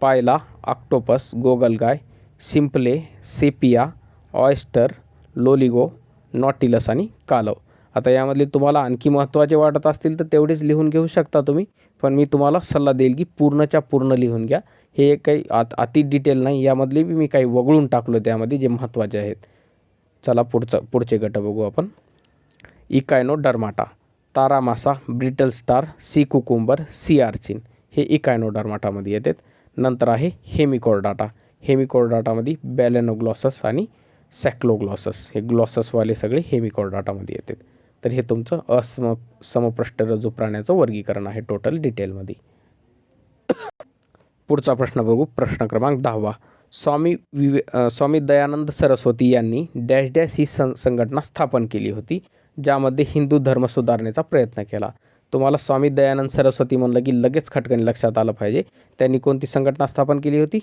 [SPEAKER 1] पायला, ऑक्टोपस, गोगलगाय, सिम्पले, सेपिया, ऑयस्टर, लोलिगो, नॉटिलस आणि कालव. आता यामधले तुम्हाला आणखी महत्त्वाचे वाटत असतील तर तेवढेच लिहून घेऊ शकता तुम्ही, पण मी तुम्हाला सल्ला देईल की पूर्णच्या पूर्ण लिहून घ्या. हे काही अति डिटेल नाही, यामधले मी काही वगळून टाकलो त्यामध्ये जे महत्त्वाचे आहेत. चला पुढचे गट बघू आपण. इकायनोडर्माटा, तारा मासा, brittle star, sea cucumber, sea urchin हे इकायनोडर्माटामध्ये येतात. नंतर आहे हेमिकॉर्डाटा. हेमिकॉर्डाटामध्ये बॅलेनोग्लॉसस आणि सॅक्लोग्लॉसस हे ग्लॉससवाले सगळे हेमिकॉर्डाटामध्ये येतात. तर हे तुमचं समपृष्ठरज्जू प्राण्याचं वर्गीकरण आहे टोटल डिटेलमध्ये. पुढचा प्रश्न बघू. प्रश्न क्रमांक 10. स्वामी दयानंद सरस्वती यांनी डॅश डॅश ही संघटना स्थापन केली होती, ज्यामध्ये हिंदू धर्म सुधारण्याचा प्रयत्न केला. तुम्हाला स्वामी दयानंद सरस्वती म्हणलं की लगेच खटकन लक्षात आलं पाहिजे. त्यांनी कोणती संघटना स्थापन केली होती?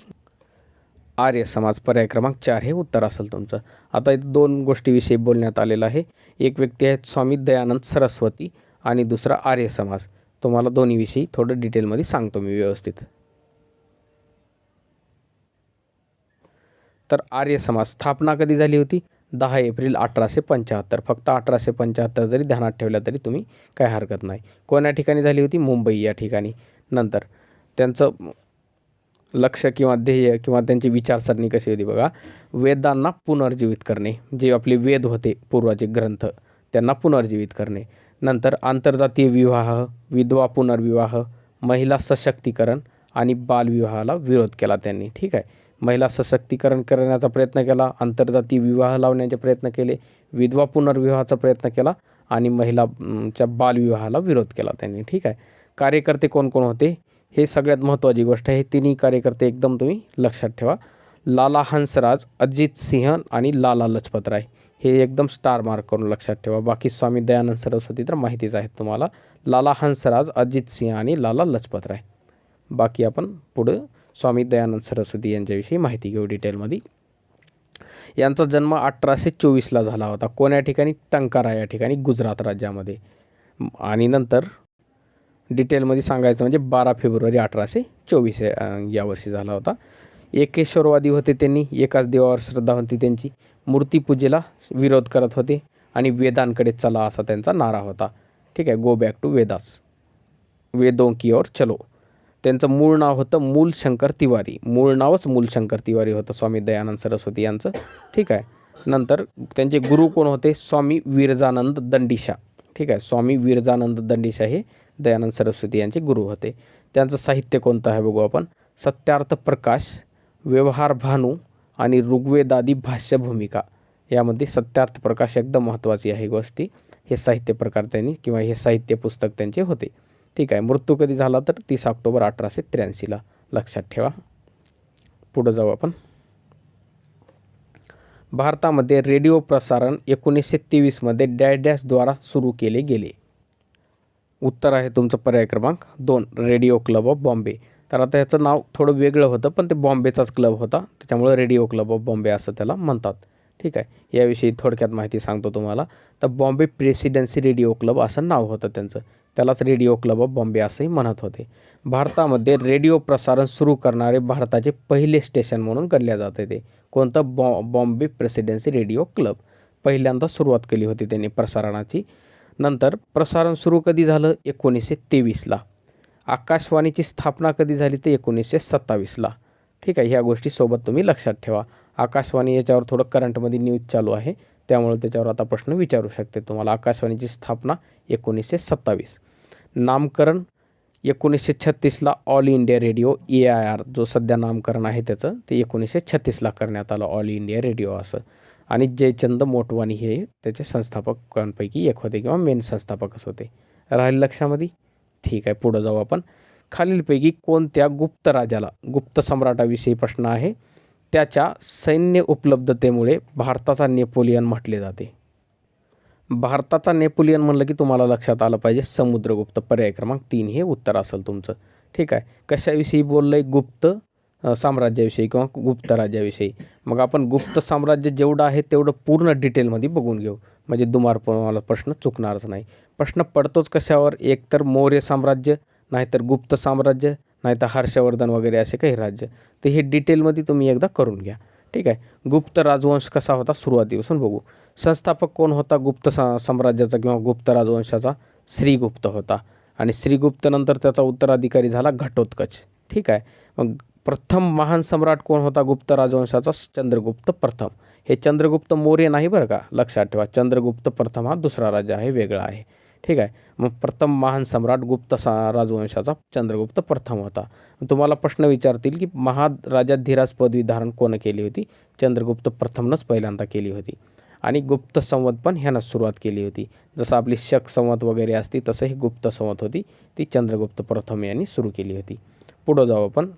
[SPEAKER 1] आर्य समाज. पर्याय क्रमांक 4 हे उत्तर असेल तुमचं. आता इथं 2 गोष्टीविषयी बोलण्यात आलेलं आहे. एक व्यक्ती आहेत स्वामी दयानंद सरस्वती आणि दुसरा आर्य समाज. तुम्हाला दोन्हीविषयी थोडं डिटेलमध्ये सांगतो मी व्यवस्थित. तर आर्य समाज स्थापना कधी झाली होती? 10 एप्रिल 1875. फक्त 1875 जरी ध्यानात ठेवल्या तरी तुम्ही काय हरकत नाही. कोण्या ठिकाणी झाली होती? मुंबई या ठिकाणी. नंतर त्यांचं लक्ष किंवा ध्येय किंवा त्यांची विचारसरणी कशी होती बघा. वेदांना पुनर्जीवित करणे, जे आपले वेद होते पूर्वाचे ग्रंथ त्यांना पुनर्जीवित करणे. नंतर आंतरजातीय विवाह, विधवा पुनर्विवाह, महिला सशक्तीकरण आणि बालविवाहाला विरोध केला त्यांनी. ठीक आहे. महिला सशक्तीकरण करण्याचा प्रयत्न केला, आंतरजातीय विवाह लावण्याचे प्रयत्न केले, विधवा पुनर्विवाहाचा प्रयत्न केला आणि महिलाच्या बालविवाहाला विरोध केला त्यांनी. ठीक आहे. कार्यकर्ते कोण कोण होते हे सगळ्यात महत्त्वाची गोष्ट आहे. तिन्ही कार्यकर्ते एकदम तुम्ही लक्षात ठेवा. लाला हंसराज, अजित सिंह आणि लाला लजपत राय हे एकदम स्टार मार्क करून लक्षात ठेवा. बाकी स्वामी दयानंद सरस्वती तर माहितीच आहेत तुम्हाला. लाला हंसराज, अजित सिंह आणि लाला लजपत राय. बाकी आपण पुढं स्वामी दयानंद सरस्वती यांच्याविषयी माहिती घेऊ डिटेलमध्ये. यांचा जन्म 1824ला झाला होता. कोण्या ठिकाणी? टंकारा या ठिकाणी, गुजरात राज्यामध्ये. आणि नंतर डिटेलमध्ये सांगायचं म्हणजे 12 फेब्रुवारी 1824 या वर्षी झाला होता. एकेश्वरवादी होते त्यांनी. एकाच देवावर श्रद्धा होती त्यांची. मूर्तीपूजेला विरोध करत होते आणि वेदांकडे चला असा त्यांचा नारा होता. ठीक आहे. गो बॅक टू वेदास, वेदों की ओर चलो. त्यांचं मूळ नाव होतं मूलशंकर तिवारी. मूळ नावच मूलशंकर तिवारी होतं स्वामी दयानंद सरस्वती यांचं. ठीक आहे. नंतर त्यांचे गुरु कोण होते? स्वामी विरजानंद दंडीशा. ठीक आहे. स्वामी विरजानंद दंडीशा हे दयानंद सरस्वती यांचे गुरु होते. त्यांचं साहित्य कोणतं आहे बघू आपण. सत्यार्थ प्रकाश, व्यवहार भानू आणि ऋग्वेदादी भाष्य भूमिका. यामध्ये सत्यार्थ प्रकाश एकदम महत्त्वाची आहे गोष्टी. हे साहित्य प्रकार त्यांनी किंवा हे साहित्य पुस्तक त्यांचे होते. ठीक आहे. मृत्यू कधी झाला तर 30 ऑक्टोबर 1883ला. लक्षात ठेवा. पुढं जाऊ आपण. भारतामध्ये रेडिओ प्रसारण 1923मध्ये डॅश डॅशद्वारा सुरू केले गेले. उत्तर आहे तुमचं पर्याय क्रमांक 2, रेडिओ क्लब ऑफ बॉम्बे. तर आता ह्याचं नाव थोडं वेगळं होतं पण ते बॉम्बेचाच क्लब होता, त्याच्यामुळे रेडिओ क्लब ऑफ बॉम्बे असं त्याला म्हणतात. ठीक आहे. याविषयी थोडक्यात माहिती सांगतो तुम्हाला. तर बॉम्बे प्रेसिडेन्सी रेडिओ क्लब असं नाव होतं त्यांचं. त्यालाच रेडिओ क्लब ऑफ बॉम्बे असंही म्हणत होते. भारतामध्ये रेडिओ प्रसारण सुरू करणारे भारताचे पहिले स्टेशन म्हणून गणले जाते ते. कोणतं? Bombay presidency radio club. पहिल्यांदा सुरुवात केली होती त्यांनी प्रसारणाची. नंतर प्रसारण सुरू कधी झालं? 1923ला. आकाशवाणीची स्थापना कधी झाली? ते 1927ला. ठीक आहे. ह्या गोष्टी सोबत तुम्ही लक्षात ठेवा. आकाशवाणी याच्यावर थोडं करंटमध्ये न्यूज चालू आहे, त्यामुळे त्याच्यावर आता प्रश्न विचारू शकते तुम्हाला. आकाशवाणीची स्थापना 1927. नामकरण 1936ला ऑल इंडिया रेडिओ AIR, जो सध्या नामकरण आहे त्याचं, ते 1936ला करण्यात आलं ऑल इंडिया रेडिओ असं. आणि जयचंद मोटवानी हे त्याचे संस्थापकांपैकी एक होते किंवा मेन संस्थापकच होते. राहील लक्षामध्ये? ठीक आहे. पुढं जाऊ आपण. खालीलपैकी कोणत्या गुप्त राजाला, गुप्त सम्राटाविषयी प्रश्न आहे, त्याच्या सैन्य उपलब्धतेमुळे भारताचा नेपोलियन म्हटले जाते? भारताचा नेपोलियन म्हणलं की तुम्हाला लक्षात आलं पाहिजे समुद्रगुप्त. पर्याय क्रमांक 3 हे उत्तर असेल तुमचं. ठीक आहे. कशाविषयी बोललं आहे? गुप्त साम्राज्याविषयी किंवा गुप्त राज्याविषयी. मग आपण गुप्त साम्राज्य जेवढं आहे तेवढं पूर्ण डिटेलमध्ये बघून घेऊ, म्हणजे तुम्हाला प्रश्न चुकणारच नाही. प्रश्न पडतोच कशावर? एक तर मौर्य साम्राज्य, नाहीतर गुप्त साम्राज्य, नाहीतर हर्षवर्धन वगैरे असे काही राज्य. तर हे डिटेलमध्ये तुम्ही एकदा करून घ्या. ठीक आहे. गुप्त राजवंश कसा होता सुरुवातीपासून बघू. संस्थापक कोण होता गुप्त साम्राज्याचा किंवा गुप्त राजवंशाचा? श्रीगुप्त होता. आणि श्रीगुप्त नंतर त्याचा उत्तराधिकारी झाला घटोत्कच. ठीक आहे. मग प्रथम महान सम्राट कोण होता गुप्त राजवंशाचा? चंद्रगुप्त प्रथम. हे चंद्रगुप्त मौर्य नाही बरं का, लक्षात ठेवा. चंद्रगुप्त प्रथम हा दुसरा राजा आहे, वेगळा आहे. ठीक आहे. मग प्रथम महान सम्राट गुप्त राजवंशाचा चंद्रगुप्त प्रथम होता. तुम्हाला प्रश्न विचारतील की महाराजाधिराज पदवी धारण कोण केली होती? चंद्रगुप्त प्रथमनंच पहिल्यांदा केली होती. आणि गुप्त संवत पण ह्यानं सुरुवात केली होती. जसं आपली शक संवत वगैरे असती तसं ही गुप्त संवत होती, ती चंद्रगुप्त प्रथम यांनी सुरू केली होती. पुढं जाऊ आपण.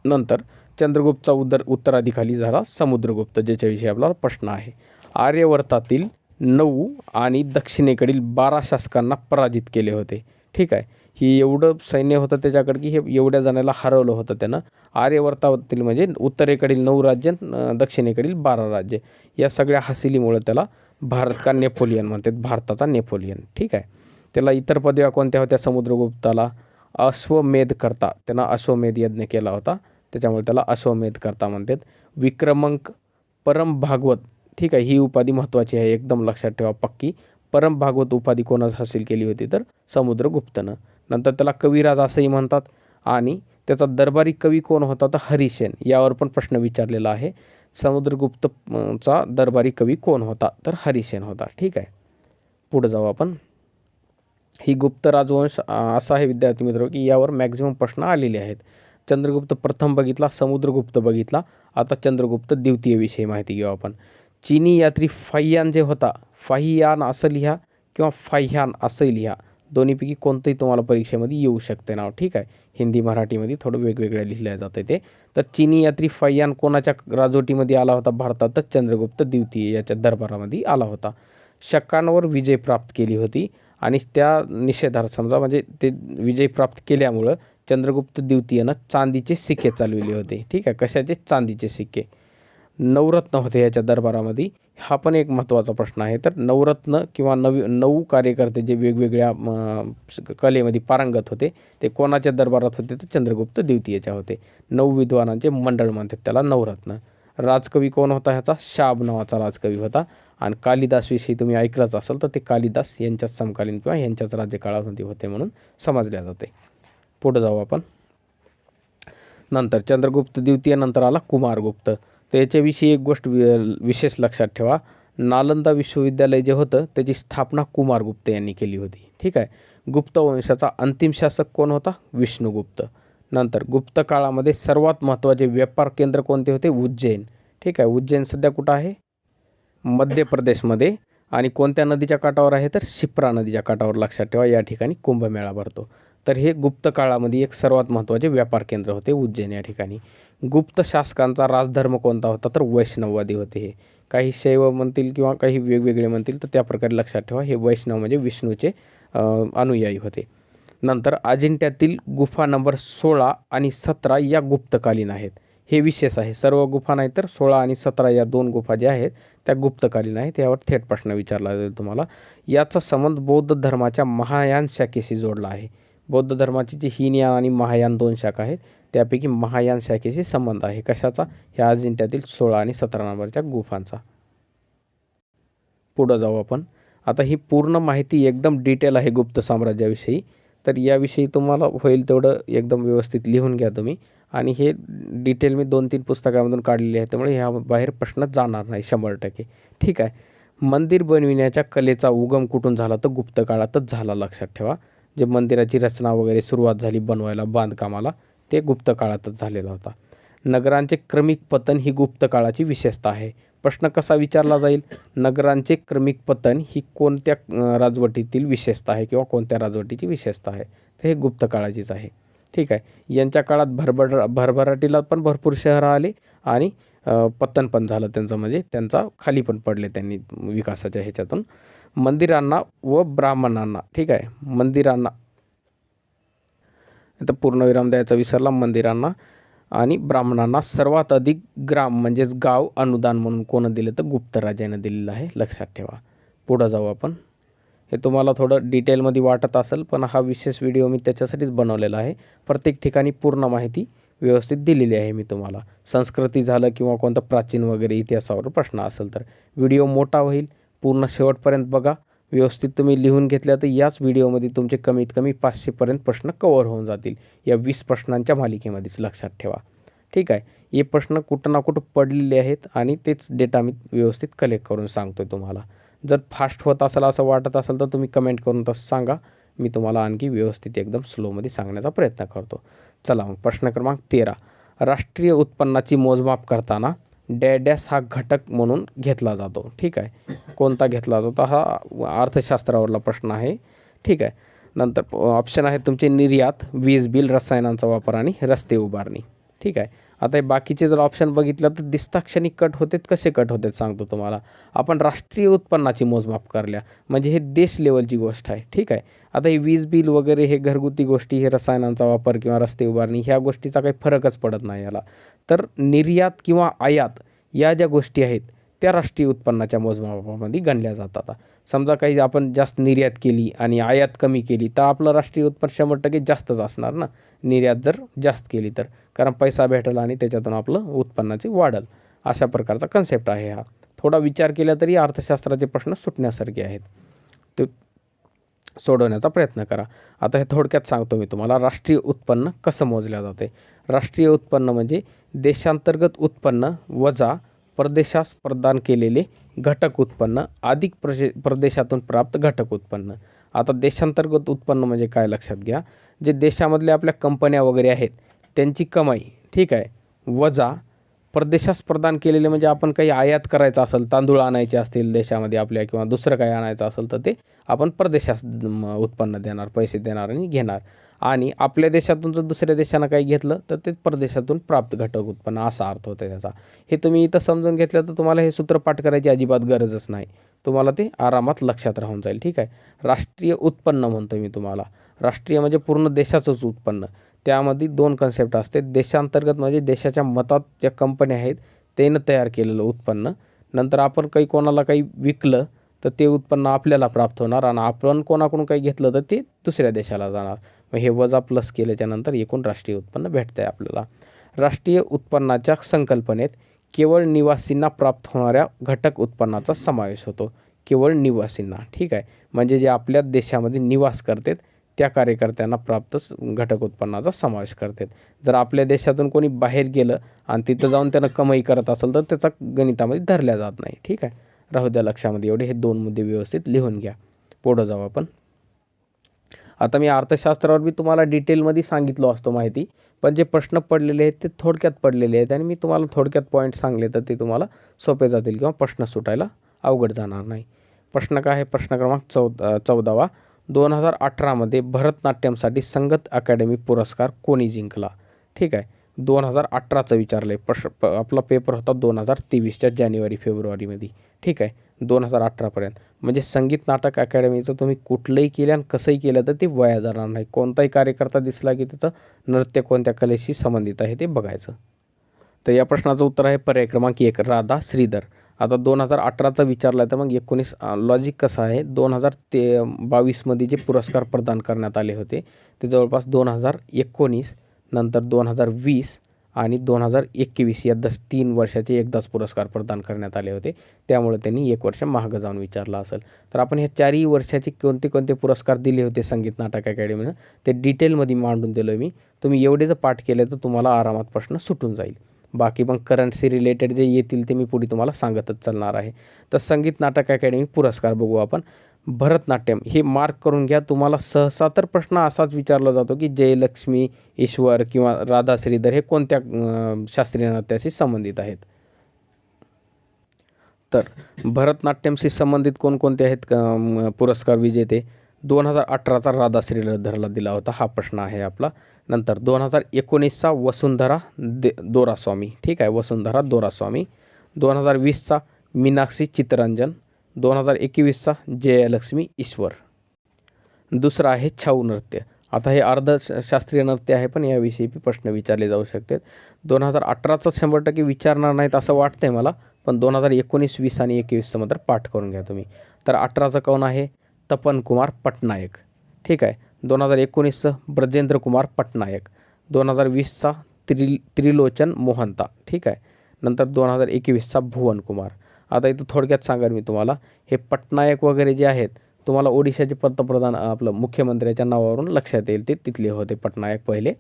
[SPEAKER 1] नंतर चंद्रगुप्तचा उत्तराधिकारी झाला समुद्रगुप्त, ज्याच्याविषयी आपला प्रश्न आहे. आर्यवर्तातील 9 आणि दक्षिणेकडील 12 शासकांना पराजित केले होते. ठीक आहे. ही एवढं सैन्य होतं त्याच्याकडे की हे एवढ्या जणांना हरवलं होतं त्यानं. आर्यवर्तातील म्हणजे उत्तरेकडील 9 राज्य, दक्षिणेकडील 12 राज्य, या सगळ्या हासिलीमुळे त्याला भारत का नेपोलियन म्हणतात, भारताचा नेपोलियन. ठीक आहे. त्याला इतर पदव्या कोणत्या होत्या समुद्रगुप्ताला? अश्वमेधकर्ता, त्यानं अश्वमेध यज्ञ केला होता, त्याच्यामुळे त्याला अश्वमेधकर्ता म्हणतात. विक्रमंक, परम भागवत. ठीक आहे. ही उपाधी महत्त्वाची आहे, एकदम लक्षात ठेवा पक्की. परम भागवत उपाधी कोणाच हासिल केली होती? तर समुद्रगुप्तनं. नंतर त्याला कविराज असंही म्हणतात. आणि त्याचा दरबारी कवी कोण होता? तर हरिसेन. यावर पण प्रश्न विचारलेला आहे. समुद्रगुप्तचा दरबारी कवी कोण होता? तर हरिसेन होता. ठीक आहे. पुढे जाऊ आपण. ही गुप्त राजवंश असा आहे विद्यार्थी मित्र की यावर मॅक्झिमम प्रश्न आलेले आहेत. चंद्रगुप्त प्रथम बघितला, समुद्रगुप्त बघितला, आता चंद्रगुप्त द्वितीय विषयी माहिती घेऊ आपण. चीनी यात्री फाहियान जे होता, फाहियान असं लिहा किंवा फाह्यान असंही लिहा, दोन्हीपैकी कोणतंही तुम्हाला परीक्षेमध्ये येऊ शकते नाव. ठीक आहे. हिंदी मराठीमध्ये थोडं वेगवेगळ्या लिहिल्या जाते ते. तर चीनी यात्री फाहियान कोणाच्या राजवटीमध्ये आला होता भारतात? तर चंद्रगुप्त द्वितीय याच्या दरबारामध्ये आला होता. शकांवर विजय प्राप्त केली होती आणि त्या निषेधार्थ समजा म्हणजे ते विजय प्राप्त केल्यामुळं चंद्रगुप्त द्वितीयनं चांदीचे सिक्के चालविले होते. ठीक आहे. कशाचे? चांदीचे सिक्के. नवरत्न होते याच्या दरबारामध्ये. हा पण एक महत्त्वाचा प्रश्न आहे. तर नवरत्न किंवा 9 कार्यकर्ते जे वेगवेगळ्या कलेमध्ये पारंगत होते ते कोणाच्या दरबारात होते? तर चंद्रगुप्त द्वितीयच्या होते. 9 विद्वानांचे मंडळ म्हणतात त्याला नवरत्न. राजकवी कोण होता ह्याचा? शाब नावाचा राजकवी होता. आणि कालिदासविषयी तुम्ही ऐकलंच असेल तर ते कालिदास यांच्याच समकालीन किंवा यांच्याच राज्यकाळामध्ये होते म्हणून समजल्या जाते. पुढे जाऊ आपण. नंतर चंद्रगुप्त द्वितीय नंतर आला कुमारगुप्त. तर याच्याविषयी एक गोष्ट विशेष लक्षात ठेवा. नालंदा विश्वविद्यालय जे होतं त्याची स्थापना कुमारगुप्त यांनी केली होती. ठीक आहे. गुप्त वंशाचा अंतिम शासक कोण होता? विष्णुगुप्त. नंतर गुप्त काळामध्ये सर्वात महत्त्वाचे व्यापार केंद्र कोणते होते? उज्जैन. ठीक आहे. उज्जैन सध्या कुठं आहे? मध्य प्रदेशमध्ये. आणि कोणत्या नदीच्या काठावर आहे? तर शिप्रा नदीच्या काठावर. लक्षात ठेवा. या ठिकाणी कुंभमेळा भरतो. तर हे गुप्त काळामध्ये एक सर्वात महत्त्वाचे व्यापार केंद्र होते उज्जैन या ठिकाणी. गुप्त शासकांचा राजधर्म कोणता होता? तर वैष्णववादी होते हे. काही शैव म्हणतील किंवा काही वेगवेगळे म्हणतील, तर त्या प्रकारे लक्षात ठेवा हे वैष्णव म्हणजे विष्णूचे अनुयायी होते. नंतर अजिंठ्यातील गुफा नंबर 16 आणि 17 या गुप्तकालीन आहेत. हे विशेष आहे. सर्व गुफा नाही तर 16 आणि 17 या 2 गुफा ज्या आहेत त्या गुप्तकालीन आहेत. यावर थेट प्रश्न विचारला जाईल तुम्हाला. याचा संबंध बौद्ध धर्माच्या महायान शाखेशी जोडला आहे. बौद्ध धर्माची जी हीनयान आणि महायान 2 शाखा आहेत त्यापैकी महायान शाखेशी संबंध आहे. कशाचा? ह्या अजिंठ्यातील 16 आणि 17 नंबरच्या गुफांचा. पुढं जाऊ आपण. आता ही पूर्ण माहिती एकदम डिटेल आहे गुप्त साम्राज्याविषयी. तर याविषयी तुम्हाला होईल तेवढं एकदम व्यवस्थित लिहून घ्या तुम्ही. आणि हे डिटेल मी 2-3 पुस्तकामधून काढलेले आहे, त्यामुळे ह्या बाहेर प्रश्न जाणार नाही 100%. ठीक आहे. मंदिर बनविण्याच्या कलेचा उगम कुठून झाला? तर गुप्त काळातच झाला. लक्षात ठेवा. जे मंदिराची रचना वगैरे सुरुवात झाली बनवायला, बांधकामाला, ते गुप्त काळातच झालेला होता. नगरांचे क्रमिक पतन ही गुप्त काळाची विशेषता आहे. प्रश्न कसा विचारला जाईल? नगरांचे क्रमिक पतन ही कोणत्या राजवटीतील विशेषता आहे किंवा कोणत्या राजवटीची विशेषता आहे? तर हे गुप्त काळाचीच आहे. ठीक आहे. यांच्या काळात भरभराटीला पण भरपूर शहरं आले आणि पतन पण झालं त्यांचं, म्हणजे त्यांचा खाली पण पडले त्यांनी विकासाच्या ह्याच्यातून. मंदिरांना व ब्राह्मणांना. ठीक आहे. मंदिरांना, आता पूर्णविराम द्यायचा विसरला. मंदिरांना आणि ब्राह्मणांना सर्वात अधिक ग्राम म्हणजेच गाव अनुदान म्हणून कोण दिलं? तर गुप्त राजाने दिलेलं आहे. लक्षात ठेवा. पुढं जाऊ आपण. हे तुम्हाला थोडं डिटेलमध्ये वाटत असेल पण हा विशेष व्हिडिओ मी त्याच्यासाठीच बनवलेला आहे. प्रत्येक ठिकाणी पूर्ण माहिती व्यवस्थित दिलेली आहे मी तुम्हाला. संस्कृती झालं किंवा कोणतं प्राचीन वगैरे इतिहासावर प्रश्न असेल तर व्हिडिओ मोठा होईल. पूर्ण शेवटपर्यंत बघा. व्यवस्थित तुम्ही लिहून घेतल्या तर याच व्हिडिओमध्ये तुमचे कमीत कमी 500पर्यंत प्रश्न कवर होऊन जातील या 20 प्रश्नांच्या मालिकेमध्येच. लक्षात ठेवा. ठीक आहे. हे प्रश्न कुठं ना कुठं पडलेले आहेत आणि तेच डेटा मी व्यवस्थित कलेक्ट करून सांगतो आहे तुम्हाला. जर फास्ट होत असेल असं वाटत असेल तर तुम्ही कमेंट करून तसं सांगा. मी तुम्हाला आणखी व्यवस्थित एकदम स्लोमध्ये सांगण्याचा प्रयत्न करतो. चला मग प्रश्न क्रमांक 13. राष्ट्रीय उत्पन्नाची मोजमाप करताना डॅश हा घटक म्हणून घेतला जातो. ठीक आहे. कोणता घेतला जातो हा अर्थशास्त्रावरला प्रश्न आहे. ठीक आहे. नंतर ऑप्शन आहे तुमचे निर्यात, वीज बिल, रसायनांचा वापर आणि रस्ते उभारणी. ठीक आहे. आता हे बाकीचे जर ऑप्शन बघितलं तर दिसताक्षणी कट होतात. कसे कट होतात सांगतो तुम्हाला. आपण राष्ट्रीय उत्पन्नाची मोजमाप करल्या म्हणजे हे देश लेवलची गोष्ट आहे. ठीक आहे. आता ही वीज बिल वगैरे हे घरगुती गोष्टी, हे रसायनांचा वापर किंवा रस्ते उभारणी ह्या गोष्टीचा काही फरकच पडत नाही याला. तर निर्यात किंवा आयात या ज्या गोष्टी आहेत त्या राष्ट्रीय उत्पन्नाच्या मोजमापामध्ये गणल्या जातात. समजा काही आपण जास्त निर्यात केली आणि आयात कमी केली तर आपलं राष्ट्रीय उत्पन्न 100% जास्तच असणार ना, निर्यात जर जास्त केली तर, कारण पैसा भेटेल आणि त्याच्यातून आपलं उत्पन्नाची वाढेल. अशा प्रकारचा कन्सेप्ट आहे हा. थोडा विचार केला तरी अर्थशास्त्राचे प्रश्न सुटण्यासारखे आहेत. ते सोडवण्याचा प्रयत्न करा. आता हे थोडक्यात सांगतो मी तुम्हाला. राष्ट्रीय उत्पन्न कसं मोजलं जाते. राष्ट्रीय उत्पन्न म्हणजे देशांतर्गत उत्पन्न वजा परदेशास प्रदान केलेले घटक उत्पन्न अधिक परदेशातून प्राप्त घटक उत्पन्न. आता देशांतर्गत उत्पन्न म्हणजे काय लक्षात घ्या. जे देशामधल्या आपल्या कंपन्या वगैरे आहेत त्यांची कमाई, ठीक आहे, वजा परदेशास प्रदान केलेले म्हणजे आपण काही आयात करायचं असेल, तांदूळ आणायचे असतील देशामध्ये आपल्या किंवा दुसरं काही आणायचं असेल तर ते आपण परदेशास उत्पन्न देणार, पैसे देणार आणि घेणार. आणि आपल्या देशातून जर दुसऱ्या देशानं काही घेतलं तर ते परदेशातून प्राप्त घटक उत्पन्न असा अर्थ होतो त्याचा. हे तुम्ही इथं समजून घेतलं तर तुम्हाला हे सूत्र पाठ करायची अजिबात गरजच नाही. तुम्हाला ते आरामात लक्षात राहून जाईल. ठीक आहे. राष्ट्रीय उत्पन्न म्हणतो मी तुम्हाला. राष्ट्रीय म्हणजे पूर्ण देशाचंच उत्पन्न. त्यामध्ये 2 कन्सेप्ट असते. देशांतर्गत म्हणजे देशाच्या मतात ज्या कंपन्या आहेत त्यानं तयार केलेलं उत्पन्न. नंतर आपण काही कोणाला काही विकलं तर ते उत्पन्न आपल्याला प्राप्त होणार आणि आपण कोणाकडून काही घेतलं तर ते दुसऱ्या देशाला जाणार. मग हे वजा प्लस केल्याच्यानंतर एकूण राष्ट्रीय उत्पन्न भेटतं आहे आपल्याला. राष्ट्रीय उत्पन्नाच्या संकल्पनेत केवळ निवासींना प्राप्त होणाऱ्या घटक उत्पन्नाचा समावेश होतो. केवळ निवासींना. ठीक आहे. म्हणजे जे आपल्या देशामध्ये निवास करतात त्या कार्यकर्त्यांना प्राप्त घटक उत्पन्नाचा समावेश करतात. जर आपल्या देशातून कोणी बाहेर गेलं आणि तिथं जाऊन त्यानं कमाई करत असेल तर त्याचा गणितामध्ये धरल्या जात नाही. ठीक आहे. राहू द्या लक्षामध्ये एवढे. हे 2 मुद्दे व्यवस्थित लिहून घ्या. पुढं जाऊ आपण. आता मी अर्थशास्त्रावर मी तुम्हाला डिटेलमध्ये सांगितलं असतो माहिती, पण जे प्रश्न पडलेले आहेत ते थोडक्यात पडलेले आहेत आणि मी तुम्हाला थोडक्यात पॉईंट सांगले तर ते तुम्हाला सोपे जातील किंवा प्रश्न सुटायला अवघड जाणार नाही. प्रश्न काय आहे. प्रश्न क्रमांक 14. 2018मध्ये भरतनाट्यमसाठी संगीत अकादमी पुरस्कार कोणी जिंकला. ठीक आहे. 2018चं विचारलं आहे. आपला पेपर होता 2023च्या जानेवारी-फेब्रुवारीमध्ये. ठीक आहे. 2018पर्यंत म्हणजे संगीत नाटक अकॅडमीचं तुम्ही कुठलंही केलं आणि कसंही केलं तर ते वाया जाणार नाही. कोणताही कार्यकर्ता दिसला की त्याचं नृत्य कोणत्या कलेशी संबंधित आहे ते बघायचं. तर या प्रश्नाचं उत्तर आहे पर्याय क्रमांक 1 राधा श्रीधर. आता 2018चा विचारला तर मग 19 लॉजिक कसं आहे. 2022मध्ये जे पुरस्कार प्रदान करण्यात आले होते ते जवळपास 2019 नंतर 2020 आणि 2021 या 3 वर्षाचे एकदाच पुरस्कार प्रदान करण्यात आले होते. त्यामुळे त्यांनी 1 वर्ष मागं जाऊन विचारलं असेल. तर आपण ह्या 4ही वर्षाचे कोणते कोणते पुरस्कार दिले होते संगीत नाटक अकॅडमीनं ते डिटेलमध्ये मांडून दिलं आहे मी. तुम्ही एवढे जर पाठ केले तर तुम्हाला आरामात प्रश्न सुटून जाईल. बाकी मग करंटशी रिलेटेड जे येतील ते मी पुढे तुम्हाला सांगतच चालणार आहे. तर संगीत नाटक अकॅडमी पुरस्कार बघू आपण. भरतनाट्यम हे मार्क करून घ्या. तुम्हाला सहसा तर प्रश्न असाच विचारला जातो की जयलक्ष्मी ईश्वर किंवा राधा श्रीधर हे कोणत्या शास्त्रीय नृत्याशी संबंधित आहेत. तर भरतनाट्यमशी संबंधित कोणकोणते आहेत पुरस्कार विजेते. 2018चा राधा श्रीधरला दिला होता हा प्रश्न आहे आपला. नंतर 2019चा वसुंधरा दोरास्वामी. ठीक आहे. वसुंधरा दोरास्वामी. 2020चा मीनाक्षी चित्तरंजन. 2021चा जयलक्ष्मी ईश्वर. दुसरं आहे छऊ नृत्य. आता हे अर्धशास्त्रीय नृत्य आहे पण याविषयी प्रश्न विचारले जाऊ शकतात. 2018चं 100% विचारणार नाहीत असं वाटतंय मला, पण 2019, 20 आणि 21चं मात्र पाठ करून घ्या तुम्ही. तर 18चं कोण आहे. तपन कुमार पटनायक. ठीक आहे. 2019चं ब्रजेंद्र कुमार पटनायक. 2020चा त्रिलोचन मोहंता. ठीक आहे. नंतर 2021चा भुवन कुमार. आता इथं थोडक्यात सांगाल मी तुम्हाला. हे पटनायक वगैरे जे आहेत तुम्हाला ओडिशाचे पंतप्रधान आपलं मुख्यमंत्र्याच्या नावावरून लक्षात येईल ते तिथले होते पटनायक पहिले.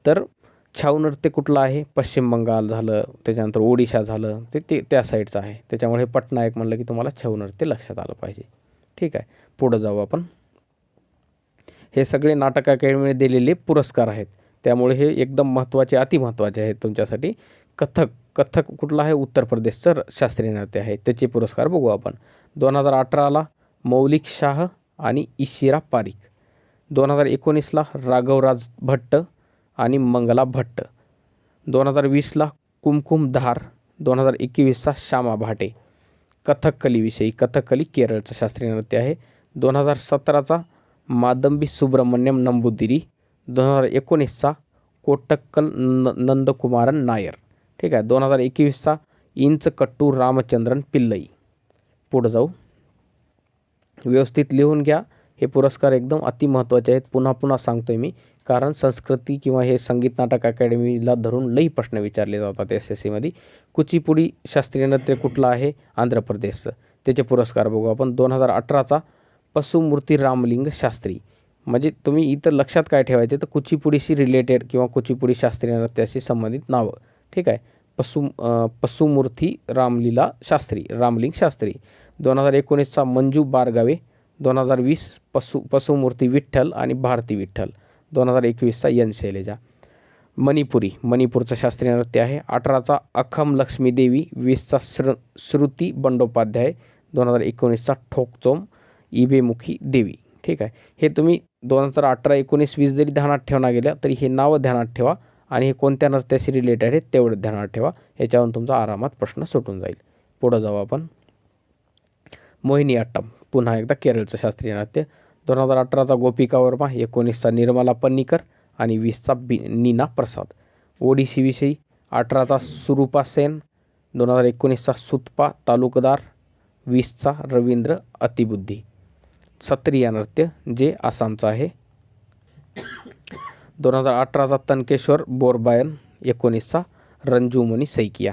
[SPEAKER 1] तर छाऊ नृत्य कुठलं आहे? पश्चिम बंगाल झालं, त्याच्यानंतर ओडिशा झालं, ते त्या साईडचं आहे. त्याच्यामुळे पटनायक म्हणलं की तुम्हाला छाऊ नृत्य लक्षात आलं पाहिजे. ठीक आहे, पुढं जाऊ आपण. हे सगळे नाटक अकॅडमीने दिलेले पुरस्कार आहेत, त्यामुळे हे एकदम महत्त्वाचे, अतिमहत्त्वाचे आहेत तुमच्यासाठी. कथक कुठलं आहे? उत्तर प्रदेशचं शास्त्रीय नृत्य आहे. त्याचे पुरस्कार बघू आपण. 2018ला मौलिक शाह आणि इशिरा पारिक. 2019ला राघवराज भट्ट आणि मंगला भट्ट. 2020ला कुमकुम धार. 2021चा श्यामा भाटे. कथकलीविषयी, कथकली केरळचं शास्त्रीय नृत्य आहे. 2017चा मादंबी सुब्रमण्यम नंबूदिरी. 2019चा कोट्टक्कल नंदकुमारन नायर. ठीक आहे. 2021चा इंचकट्टू रामचंद्रन पिल्लई. पुढं जाऊ. व्यवस्थित लिहून घ्या. हे पुरस्कार एकदम अतिमहत्त्वाचे आहेत. पुन्हा पुन्हा सांगतोय मी, कारण संस्कृती किंवा हे संगीत नाटक अकॅडमीला धरून लई प्रश्न विचारले जातात SSCमध्ये. कुचिपुडी शास्त्रीय नृत्य कुठलं आहे? आंध्र प्रदेशचं. त्याचे पुरस्कार बघू आपण. 2018चा पशुमूर्ती रामलिंग शास्त्री. म्हणजे तुम्ही इथं लक्षात काय ठेवायचे, तर कुचिपुडीशी रिलेटेड किंवा कुचिपुडी शास्त्रीय नृत्याशी संबंधित नावं. ठीक आहे. पशुमूर्ती रामलीला शास्त्री, रामलिंग शास्त्री. 2019चा मंजू बारगावे. 2020 पशुमूर्ती विठ्ठल आणि भारती विठ्ठल. 2021चा एन शैलजा. मणिपूरचं शास्त्रीय नृत्य आहे. 18चा अखम लक्ष्मी देवी. 20चा श्रुती बंडोपाध्याय. 2019चा ठोकचोम इबेमुखी देवी. ठीक आहे. हे तुम्ही 2018, 19, 20 जरी ध्यानात ठेवणार गेल्या तरी हे नावं ध्यानात ठेवा आणि हे कोणत्या नृत्याशी रिलेटेड आहे तेवढं ध्यानात ठेवा. ह्याच्यावरून तुमचा आरामात प्रश्न सुटून जाईल. पुढं जाऊ आपण. मोहिनीअट्टम पुन्हा एकदा केरळचं शास्त्रीय नृत्य. 2018चा गोपिका वर्मा. 19चा निर्मला पन्नीकर आणि 20चा नीना प्रसाद. ओडिशीविषयी 18चा सुरूपा सेन. 2019चा सुतपा तालुकदार. 20चा रवींद्र अतिबुद्धी. सत्रिया नृत्य जे आसामचं आहे. 2018चा तनकेश्वर बोरबायन. 19चा रंजूमणी सैकिया.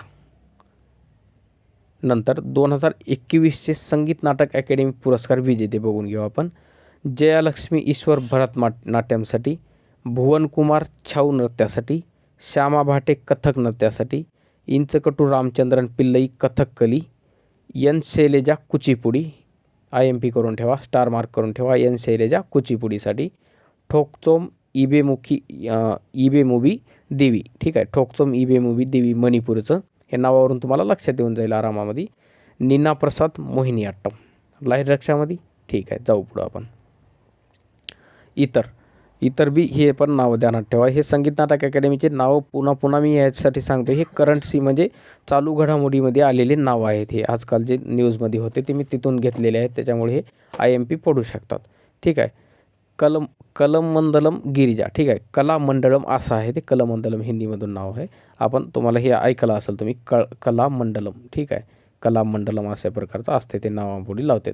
[SPEAKER 1] नंतर 2021चे संगीत नाटक अकॅडमी पुरस्कार विजेते बघून घेऊ आपण. जयालक्ष्मी ईश्वर भरतनाट्यमसाठी. भुवनकुमार छाऊ नृत्यासाठी. श्यामा भाटे कथक नृत्यासाठी. इंचकटू रामचंद्रन पिल्लई कथकली. एन शैलजा कुचिपुडी. IMP करून ठेवा, स्टार मार्क करून ठेवा. एन शैलजा कुचिपुडीसाठी. ठोकचोम इबेमुबी देवी. ठीक आहे. ठोकचोम इबेमुबी देवी मणिपूरचं. हे नावावरून तुम्हाला लक्षात येऊन जाईल आरामामध्ये. नीना प्रसाद मोहिनीअट्टम. लाईन रक्षामध्ये. ठीक आहे. जाऊ पुढं आपण. इतर बी हे पण नावं ध्यानात ठेवा. हे संगीत नाटक अकॅडमीचे नावं पुन्हा मी याच्यासाठी सांगतो. हे करंट म्हणजे चालू घडामोडीमध्ये आलेले नावं आहेत. हे आजकाल जे न्यूजमध्ये होते ते मी तिथून घेतलेले आहेत, त्याच्यामुळे हे IMP पडू शकतात. ठीक आहे. कलमंडलम गिरिजा. ठीक आहे. कलामंडलम असं आहे ते. कलामंडलम हिंदीमधून नाव आहे. आपण तुम्हाला हे ऐकलं असेल तुम्ही, कलामंडलम. ठीक आहे. कलामंडलम अशा प्रकारचं असते, ते नावापुढे लावतात.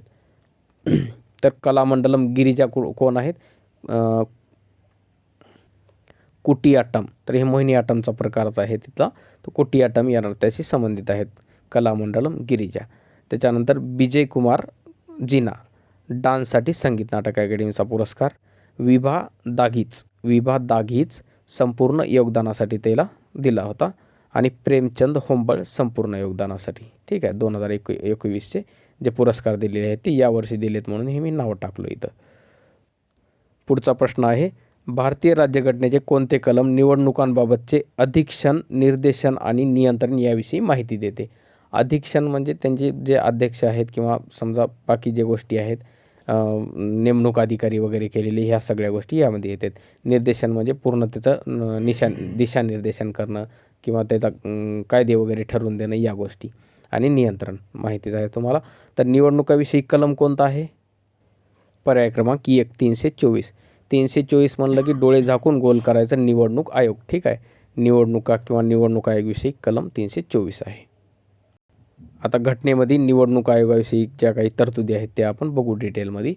[SPEAKER 1] तर कलामंडलम गिरिजा कोण आहेत? कुटियाट्टम. तर हे मोहिनीअट्टमचा प्रकारचा आहे तिथला, तो कुटियाट्टम या नृत्याशी संबंधित आहेत. कलामंडलम गिरिजा. त्याच्यानंतर विजय कुमार जिना डान्ससाठी संगीत नाटक अकॅडमीचा पुरस्कार. विभा दाघीच संपूर्ण योगदानासाठी त्याला दिला होता. आणि प्रेमचंद होंबळ संपूर्ण योगदानासाठी. ठीक आहे. 2021चे जे पुरस्कार दिलेले आहेत ते यावर्षी दिलेत म्हणून हे मी नाव टाकलो इथं. पुढचा प्रश्न आहे, भारतीय राज्यघटनेचे कोणते कलम निवडणुकांबाबतचे अधीक्षण, निर्देशन आणि नियंत्रण याविषयी माहिती देते? अधीक्षण म्हणजे त्यांचे जे अध्यक्ष आहेत किंवा समजा बाकी जे गोष्टी आहेत, नेमणूक अधिकारी वगैरे केलेले, ह्या सगळ्या गोष्टी यामध्ये येतात. निर्देशन म्हणजे पूर्ण त्याचं दिशानिर्देशन करणं किंवा त्याचा कायदे वगैरे ठरवून देणं, या गोष्टी. आणि नियंत्रण माहितीच आहे तुम्हाला. तर निवडणुकाविषयी कलम कोणता आहे? पर्याय क्रमांक 1 324. 324 म्हणलं की डोळे झाकून गोल करायचं निवडणूक आयोग. ठीक आहे. निवडणुका किंवा निवडणूक आयोगाविषयी कलम 324 आहे. आता घटनेमध्ये निवडणूक आयोगाविषयी ज्या काही तरतुदी आहेत त्या आपण बघू डिटेलमध्ये.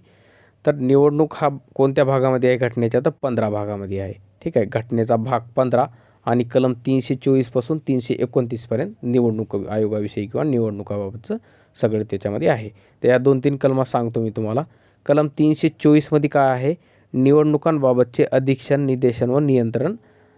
[SPEAKER 1] तर निवडणूक हा कोणत्या भागामध्ये आहे घटनेच्या? तर 15 भागामध्ये आहे. ठीक आहे. घटनेचा भाग 15 आणि कलम 324 329पर्यंत निवडणूक आयोगाविषयी किंवा निवडणुकाबाबतचं सगळं त्याच्यामध्ये आहे. तर या 2-3 कलमा सांगतो मी तुम्हाला. कलम 324 काय आहे? निवडणुकांबाबतचे अधीक्षण, निर्देशन व नियंत्रण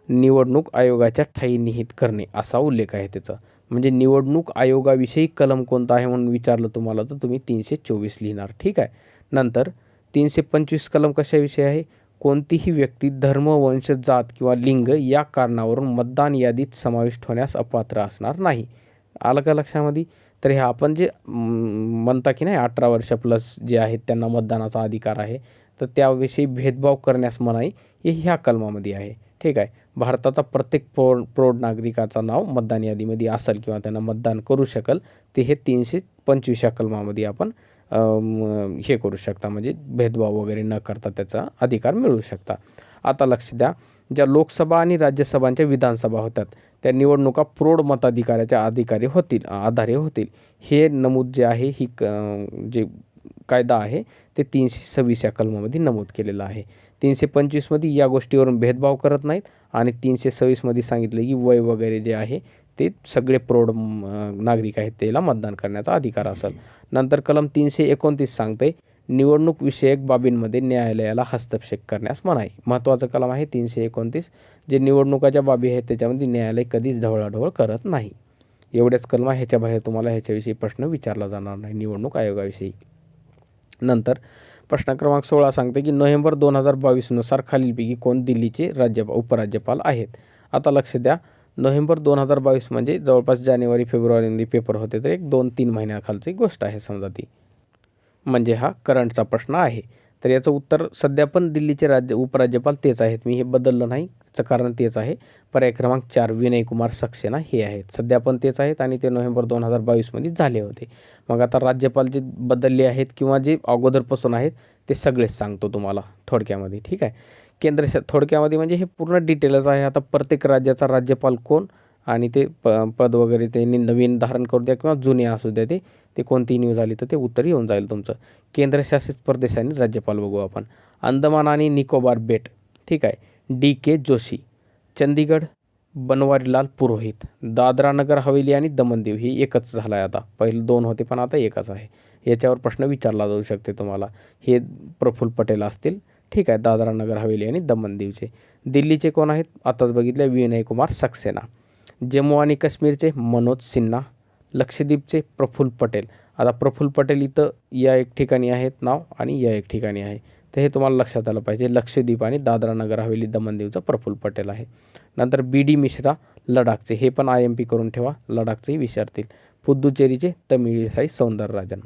[SPEAKER 1] निवडणूक आयोगाच्या ठायी निहित करणे असा उल्लेख आहे त्याचा. म्हणजे निवडणूक आयोगाविषयी कलम कोणता आहे म्हणून विचारलं तुम्हाला तर तुम्ही 324 लिहिणार. ठीक आहे. नंतर 325 कलम कशाविषयी आहे? कोणतीही व्यक्ती धर्म, वंश, जात किंवा लिंग या कारणावरून मतदान यादीत समाविष्ट होण्यास अपात्र असणार नाही. आलं का लक्षामध्ये? तर हे आपण जे म्हणता की नाही 18 वर्ष प्लस जे आहेत त्यांना मतदानाचा अधिकार आहे, तर त्याविषयी भेदभाव करण्यास मनाई हे ह्या कलमामध्ये आहे. ठीक आहे. भारताचा प्रत्येक प्रौढ नागरिकाचं नाव मतदान यादीमध्ये असेल किंवा त्यांना मतदान करू शकेल ते हे 325 कलमामध्ये आपण हे करू शकता, म्हणजे भेदभाव वगैरे न करता त्याचा अधिकार मिळू शकता. आता लक्ष द्या, ज्या लोकसभा आणि राज्यसभांच्या विधानसभा होतात त्या निवडणुका प्रौढ मताधिकाराच्या आधारे होतील. हे नमूद जे आहे जे कायदा आहे ते 326 या कलमामध्ये नमूद केलेलं आहे. 325मध्ये या गोष्टीवरून भेदभाव करत नाहीत आणि 326मध्ये सांगितलं की वय वगैरे जे आहे ते सगळे प्रौढ नागरिक आहेत त्याला मतदान करण्याचा अधिकार असेल. नंतर कलम 329 सांगते निवडणूक विषयक बाबींमध्ये न्यायालयाला हस्तक्षेप करण्यास मनाई. महत्त्वाचं कलम आहे 329, जे निवडणुकाच्या बाबी आहेत त्याच्यामध्ये न्यायालय कधीच ढवळाढवळ करत नाही. एवढेच कलम आहे, ह्याच्या बाहेर तुम्हाला ह्याच्याविषयी प्रश्न विचारला जाणार नाही निवडणूक आयोगाविषयी. नंतर प्रश्न क्रमांक 16 सांगते की नोव्हेंबर 2022नुसार खालीलपैकी कोण दिल्लीचे उपराज्यपाल आहेत. आता लक्ष द्या, नोव्हेंबर 2022 म्हणजे जवळपास जानेवारी फेब्रुवारीमध्ये पेपर होते, तर एक 2-3 महिन्याखालची गोष्ट आहे समजा ती, म्हणजे हा करंटचा प्रश्न आहे. तर याचं उत्तर सध्या पण दिल्लीचे उपराज्यपाल तेच आहेत, मी हे बदललं नाही, त्याचं कारण तेच आहे. पर्याय क्रमांक 4 विनय कुमार सक्सेना हे आहेत, सध्या पण तेच आहेत आणि ते नोव्हेंबर 2022मध्ये झाले होते. मग आता राज्यपाल जे बदलले आहेत किंवा जे अगोदरपासून आहेत ते सगळेच सांगतो तुम्हाला थोडक्यामध्ये. ठीक आहे. थोडक्यामध्ये म्हणजे हे पूर्ण डिटेलच आहे. आता प्रत्येक राज्याचा राज्यपाल कोण आणि ते पद वगैरे ते नवीन धारण करू द्या किंवा जुने असू द्या, ते कोणती न्यूज आली तर ते उत्तर येऊन जाईल तुमचं. केंद्रशासित प्रदेश आणि राज्यपाल बघू आपण. अंदमान आणि निकोबार बेट, ठीक आहे, DK जोशी. चंदीगड बनवारीलाल पुरोहित. दादरा नगर हवेली आणि दमण दीव ही एकच झाला आहे आता, पहिले 2 होते पण आता एकच आहे. याच्यावर प्रश्न विचारला जाऊ शकते तुम्हाला. हे प्रफुल्ल पटेल असतील. ठीक आहे, दादरा नगर हवेली आणि दमण दीवचे. दिल्लीचे कोण आहेत आताच बघितले, विनय कुमार सक्सेना. जम्मू आणि काश्मीरचे मनोज सिन्हा. लक्षद्वीपचे प्रफुल्ल पटेल. आता प्रफुल्ल पटेल इथं या एक ठिकाणी आहेत नाव आणि या एक ठिकाणी आहे, तर हे तुम्हाला लक्षात आलं पाहिजे. लक्षद्वीप आणि दादरा नगर हवेली दमण दीवचा प्रफुल्ल पटेल आहे. नंतर BD मिश्रा लडाखचे, हे पण IMP करून ठेवा, लडाखचेही विचारतील. पुद्दुचेरीचे तमिळिसाई सौंदरराजन.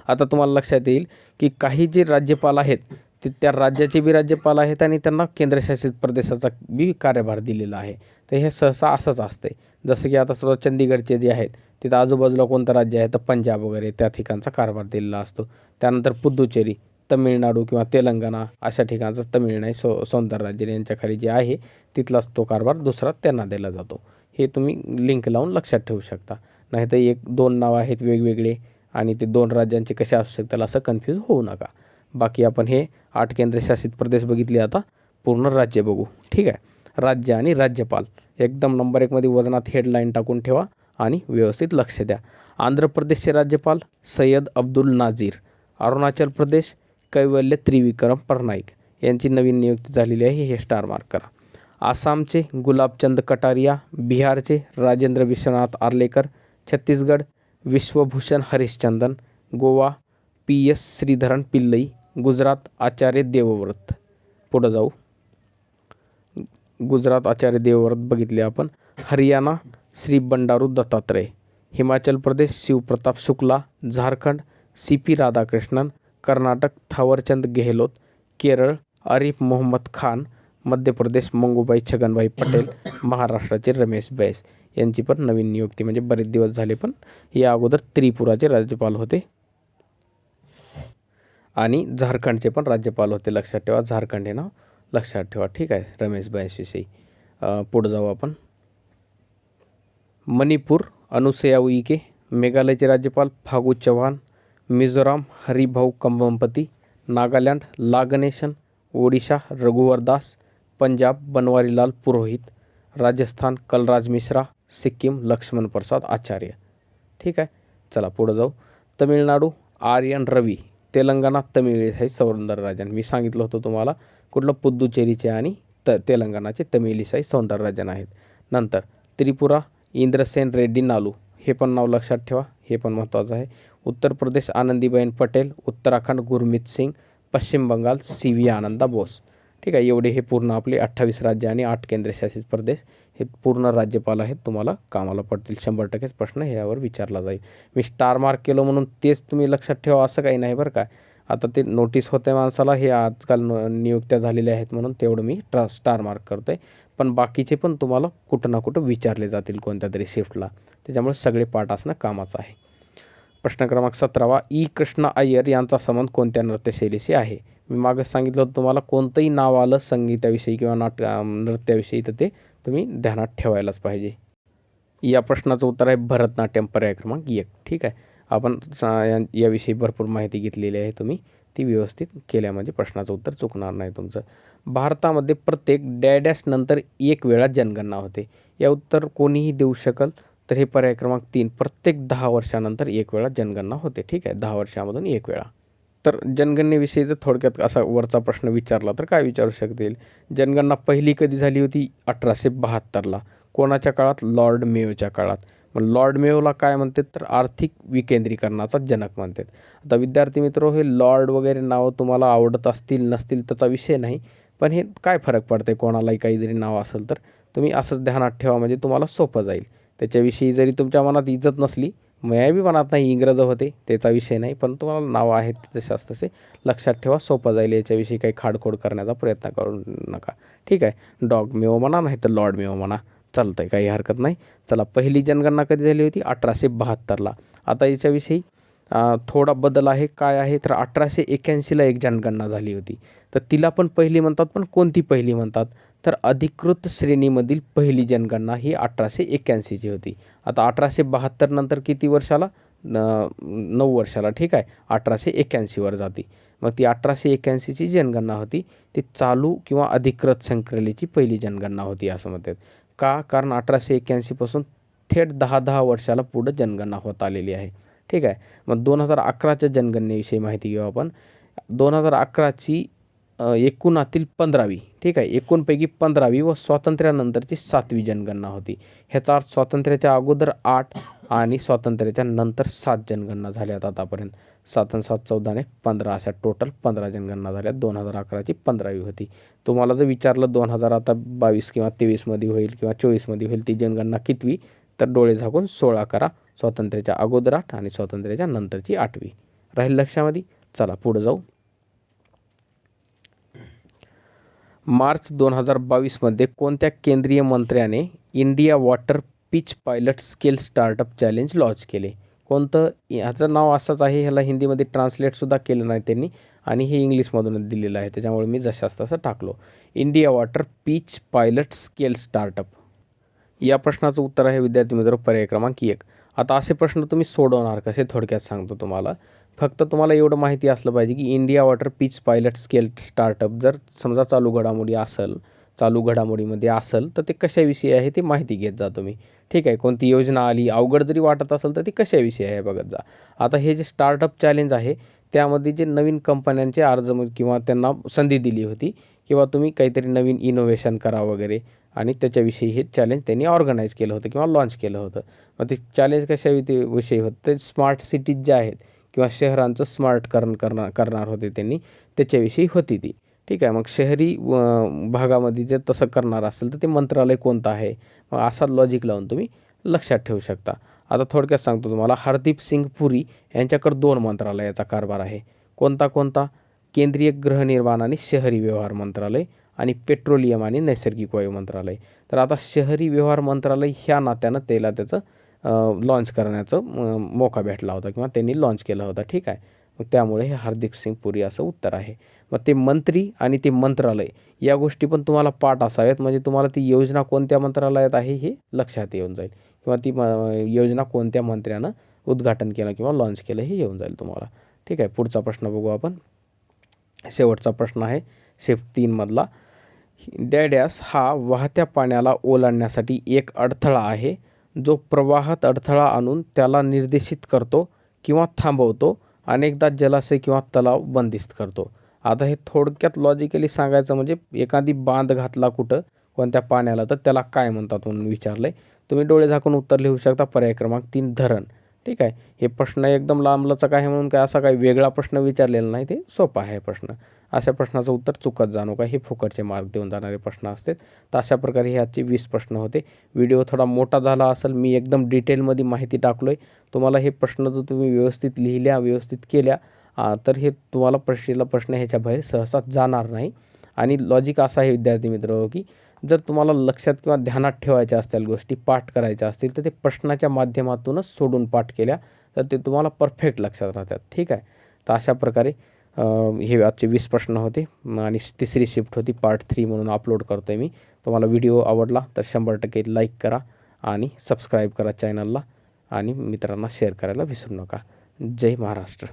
[SPEAKER 1] आता तुम्हाला लक्षात येईल की काही जे राज्यपाल आहेत ते त्या राज्याचे बी राज्यपाल आहेत आणि त्यांना केंद्रशासित प्रदेशाचा बी कार्यभार दिलेला आहे. तर हे सहसा असंच असते. जसं की आता सुद्धा चंदीगडचे जे आहेत तिथं आजूबाजूला कोणतं राज्य आहे तर पंजाब वगैरे त्या ठिकाणचा कारभार दिलेला असतो. त्यानंतर पुद्दुचेरी तमिळनाडू किंवा तेलंगणा अशा ठिकाणचा तमिळनाई सौंदरराजन यांच्याखाली जे आहे तिथलाच तो कारभार दुसरा त्यांना दिला जातो. हे तुम्ही लिंक लावून लक्षात ठेवू शकता. नाहीतर 1-2 नावं आहेत वेगवेगळे आणि ते 2 राज्यांचे कसे असू शकतात असं कन्फ्यूज होऊ नका. बाकी आपण हे 8 केंद्रशासित प्रदेश बघितले, आता पूर्ण राज्य बघू. ठीक आहे. राज्य आणि राज्यपाल एकदम नंबर 1मध्ये वजनात हेडलाईन टाकून ठेवा आणि व्यवस्थित लक्ष द्या. आंध्र प्रदेशचे राज्यपाल सय्यद अब्दुल नाझीर. अरुणाचल प्रदेश कैवल्य त्रिविक्रम पटनाईक यांची नवीन नियुक्ती झालेली आहे, हे स्टार मार्क करा. आसामचे गुलाबचंद कटारिया. बिहारचे राजेंद्र विश्वनाथ आर्लेकर. छत्तीसगड विश्वभूषण हरिश्चंदन. गोवा PS श्रीधरन पिल्लई. गुजरात आचार्य देवव्रत. पुढं जाऊ, गुजरात आचार्य देवव्रत बघितले आपण. हरियाणा श्री बंडारू दत्तात्रय. हिमाचल प्रदेश शिवप्रताप शुक्ला. झारखंड CP राधाकृष्णन. कर्नाटक थावरचंद गेहलोत. केरळ आरिफ मोहम्मद खान. मध्य प्रदेश मंगूबाई छगनभाई पटेल. महाराष्ट्राचे रमेश बैस यांची पण नवीन नियुक्ती, म्हणजे बरेच दिवस झाले पण या अगोदर त्रिपुराचे राज्यपाल होते आणि झारखंडचे पण राज्यपाल होते. लक्षात ठेवा, झारखंड हे नाव लक्षात ठेवा. ठीक आहे, रमेश बैसविषयी. पुढे जाऊ आपण. मणिपूर अनुसया उईके. मेघालयचे राज्यपाल फागू चव्हाण. मिझोराम हरिभाऊ कंबमपती. नागालँड ला गणेशन. ओडिशा रघुवर दास. पंजाब बनवारीलाल पुरोहित. राजस्थान कलराज मिश्रा. सिक्कीम लक्ष्मण प्रसाद आचार्य. ठीक आहे, चला पुढे जाऊ. तमिळनाडू RN रवी. तेलंगणा तमिळिसाई सौंदरराजन. मी सांगितलं होतं तुम्हाला कुठलं, पुद्दुचेरीचे आणि तेलंगणाचे तमिलिसाई सौंदरराजन आहेत. नंतर त्रिपुरा इंद्रसेन रेड्डी नालू, हे पण नाव लक्षात ठेवा, हे पण महत्त्वाचं आहे. उत्तर प्रदेश आनंदीबेन पटेल, उत्तराखंड गुरमीत सिंग, पश्चिम बंगाल सी.व्ही. आनंदा बोस. ठीक आहे, एवढे हे पूर्ण आपले 28 राज्य आणि 8 केंद्रशासित प्रदेश हे पूर्ण राज्यपाल आहेत. तुम्हाला कामाला पडतील 100%च प्रश्न ह्यावर विचारला जाईल. मी स्टार मार्क केलं म्हणून तेच तुम्ही लक्षात ठेवा असं काही नाही बरं का. आता ते नोटीस होते माणसाला, हे आजकाल नियुक्त्या झालेल्या आहेत म्हणून तेवढं मी स्टार मार्क करतो आहे. पण बाकीचे पण तुम्हाला कुठं ना कुठं विचारले जातील कोणत्या तरी शिफ्टला, त्याच्यामुळे सगळे पाठ असणं कामाचं आहे. प्रश्न क्रमांक 17, ई कृष्णा अय्यर यांचा संबंध कोणत्या नृत्यशैलीशी आहे? मी मागं सांगितलं होतं तुम्हाला, कोणतंही नाव आलं संगीताविषयी किंवा नृत्याविषयी तर ते तुम्ही ध्यानात ठेवायलाच पाहिजे. या प्रश्नाचं उत्तर आहे भरतनाट्यम, पर्याय क्रमांक 1. ठीक आहे, आपण याविषयी भरपूर माहिती घेतलेली आहे, तुम्ही ती व्यवस्थित केल्या म्हणजे प्रश्नाचं उत्तर चुकणार नाही तुमचं. भारतामध्ये प्रत्येक डॅश नंतर एक वेळा जनगणना होते. या उत्तर कोणीही देऊ शकल, तर हे पर्याय क्रमांक 3, प्रत्येक 10 वर्षानंतर एक वेळा जनगणना होते. ठीक आहे, 10 वर्षामधून एक वेळा. तर जनगणनेविषयी जर थोडक्यात असा वरचा प्रश्न विचारला तर काय विचारू शकतील? जनगणना पहिली कधी झाली होती? 1872ला. कोणाच्या काळात? लॉर्ड मेयोच्या काळात. मग लॉर्ड मेयोला काय म्हणतात? तर आर्थिक विकेंद्रीकरणाचा जनक म्हणतात. आता विद्यार्थी मित्र, हे लॉर्ड वगैरे नावं तुम्हाला आवडत असतील नसतील त्याचा विषय नाही, पण हे काय फरक पडते, कोणालाही काही जरी नाव असेल तर तुम्ही असंच ध्यानात ठेवा म्हणजे तुम्हाला सोपं जाईल. त्याच्याविषयी जरी तुमच्या मनात इज्जत नसली, बी मनात नाही इंग्रज होते त्याचा विषय नाही, पण तुम्हाला नावं आहेत तसे तसे लक्षात ठेवा, सोपं जाईल. याच्याविषयी काही खाडखोड करण्याचा प्रयत्न करू नका. ठीक आहे, डॉग मेओ म्हणा नाही तर लॉर्ड मेओ म्हणा, चालतं आहे, काही हरकत नाही. चला, पहिली जनगणना कधी झाली होती? 1872ला. आता याच्याविषयी थोडा बदल आहे. काय आहे तर 1881ला एक जनगणना झाली होती, तर तिला पण पहिली म्हणतात. पण कोणती पहिली म्हणतात? तर अधिकृत श्रेणीमधील पहिली जनगणना ही 1881ची होती. आता 1872 नंतर किती वर्षाला? 9 वर्षाला. ठीक आहे, 1881वर जाते. मग ती 1881ची जनगणना होती, ती चालू किंवा अधिकृत संख्येची पहिली जनगणना होती असं म्हणतात. का? कारण 1881पासून थेट 10-10 वर्षाला पुढं जनगणना होत आलेली आहे. ठीक आहे, मग 2011च्या जनगणनेविषयी माहिती घेऊ आपण. 2011ची एकूणातील 15वी, ठीक आहे, एकूणपैकी 15वी व स्वातंत्र्यानंतरची 7वी जनगणना होती. ह्याचा अर्थ स्वातंत्र्याच्या अगोदर 8 आणि स्वातंत्र्याच्या नंतर 7 जनगणना झाल्यात आतापर्यंत. 7 आणि 7 14 आणि 15 अशा टोटल 15 जनगणना झाल्यात. 2011ची 15वी होती. तुम्हाला जर विचारलं 2022 किंवा 23मध्ये होईल किंवा 24मध्ये होईल ती जनगणना कितवी, तर डोळे झाकून 16 करा. स्वातंत्र्याच्या अगोदर 8 आणि स्वातंत्र्याच्या नंतरची 8वी. राहील लक्षामध्ये? चला पुढे जाऊ. मार्च 2022मध्ये कोणत्या केंद्रीय मंत्र्याने India water pitch pilot scale startup challenge launch केले? कोणतं? ह्याचं नाव असंच आहे, ह्याला हिंदीमध्ये ट्रान्सलेटसुद्धा केलं नाही त्यांनी आणि हे इंग्लिशमधूनच दिलेलं आहे, त्याच्यामुळे मी जशास तसं टाकलो. India water pitch pilot scale startup. या प्रश्नाचं उत्तर आहे विद्यार्थी मित्र पर्याय क्रमांक 1. आता असे प्रश्न तुम्ही सोडवणार कसे थोडक्यात सांगतो तुम्हाला. फक्त तुम्हाला एवढं माहिती असलं पाहिजे की India water pitch pilot scale startup जर समजा चालू घडामोडीमध्ये असेल तर ते कशाविषयी आहे ते माहिती घेत जा तुम्ही. ठीक आहे, कोणती योजना आली अवघड जरी वाटत असेल तर ती कशाविषयी आहे बघत जा. आता हे जे स्टार्टअप चॅलेंज आहे त्यामध्ये जे नवीन कंपन्यांचे अर्ज किंवा त्यांना संधी दिली होती किंवा तुम्ही काहीतरी नवीन इनोव्हेशन करा वगैरे, आणि त्याच्याविषयी हे चॅलेंज त्यांनी ऑर्गनाईज केलं होतं किंवा लॉन्च केलं होतं. मग ते चॅलेंज कशाविषयी होतं? ते स्मार्ट सिटीज ज्या आहेत किंवा शहरांचं स्मार्टकरण करणार होते त्यांनी, त्याच्याविषयी होती ती. ठीक आहे, मग शहरी भागामध्ये जर तसं करणार असेल तर ते मंत्रालय कोणतं आहे? मग असा लॉजिक लावून तुम्ही लक्षात ठेवू शकता. आता थोडक्यात सांगतो तुम्हाला. हरदीप सिंग पुरी यांच्याकडे 2 मंत्रालयाचा कारभार आहे. कोणता? केंद्रीय गृहनिर्माण आणि शहरी व्यवहार मंत्रालय आणि पेट्रोलियम आणि नैसर्गिक वायू मंत्रालय. तर आता शहरी व्यवहार मंत्रालय ह्या नात्यानं त्याचं लॉन्च करण्याचं मौका भेटला होता किंवा त्यांनी लॉन्च केलं होतं. ठीक आहे, मग त्यामुळे हे हरदीप सिंग पुरी असं उत्तर आहे. मग ते मंत्री आणि ते मंत्रालय या गोष्टी पण तुम्हाला पाठ असाव्यात, म्हणजे तुम्हाला ती योजना कोणत्या मंत्रालयात आहे हे लक्षात येऊन जाईल किंवा ती योजना कोणत्या मंत्र्यानं उद्घाटन केलं किंवा लॉन्च केलं हे येऊन जाईल तुम्हाला. ठीक आहे, पुढचा प्रश्न बघू आपण. शेवटचा प्रश्न आहे शिफ्ट 3 मधला. डॅश हा वाहत्या पाण्याला ओलांडण्यासाठी एक अडथळा आहे जो प्रवाहात अडथळा आणून त्याला निर्देशित करतो किंवा थांबवतो, अनेकदा जलाशय किंवा तलाव बंदिस्त करतो. आता हे थोडक्यात लॉजिकली सांगायचं म्हणजे एखादी बांध घातला कुठं कोणत्या पाण्याला तर त्याला काय म्हणतात म्हणून विचारलं आहे. तुम्ही डोळे झाकून उत्तर लिहू शकता. पर्याय क्रमांक 3 धरण. ठीक आहे. हे प्रश्न एकदम लांबलचक आहे म्हणून काय असा काही वेगळा प्रश्न विचारलेला नाही, ते सोपा आहे प्रश्न. अशा प्रश्नाचं उत्तर चुकत जाणू का, हे फुकटचे मार्क देऊन जाणारे प्रश्न असतात. तर अशा प्रकारे हे आजचे 20 प्रश्न होते. व्हिडिओ थोडा मोठा झाला असेल, मी एकदम डिटेलमध्ये माहिती टाकलो आहे. तुम्हाला हे प्रश्न जर तुम्ही व्यवस्थित लिहिल्या, व्यवस्थित केल्या तर हे तुम्हाला परीक्षेला प्रश्न ह्याच्या बाहेर सहसा जाणार नाही. आणि लॉजिक असा आहे विद्यार्थी मित्र की जर तुम्हाला लक्षात किंवा ध्यानात ठेवायच्या असतील गोष्टी, पाठ करायच्या असतील, तर ते प्रश्नाच्या माध्यमातूनच सोडून पाठ केल्या तर ते तुम्हाला परफेक्ट लक्षात राहतात. ठीक आहे. तर अशा प्रकारे हे आजचे 20 प्रश्न होते आणि तिसरी शिफ्ट होती पार्ट 3 म्हणून अपलोड करतो आहे मी. तुम्हाला व्हिडिओ आवडला तर 100% लाईक करा आणि सबस्क्राईब करा चॅनलला आणि मित्रांना शेअर करायला विसरू नका. जय महाराष्ट्र.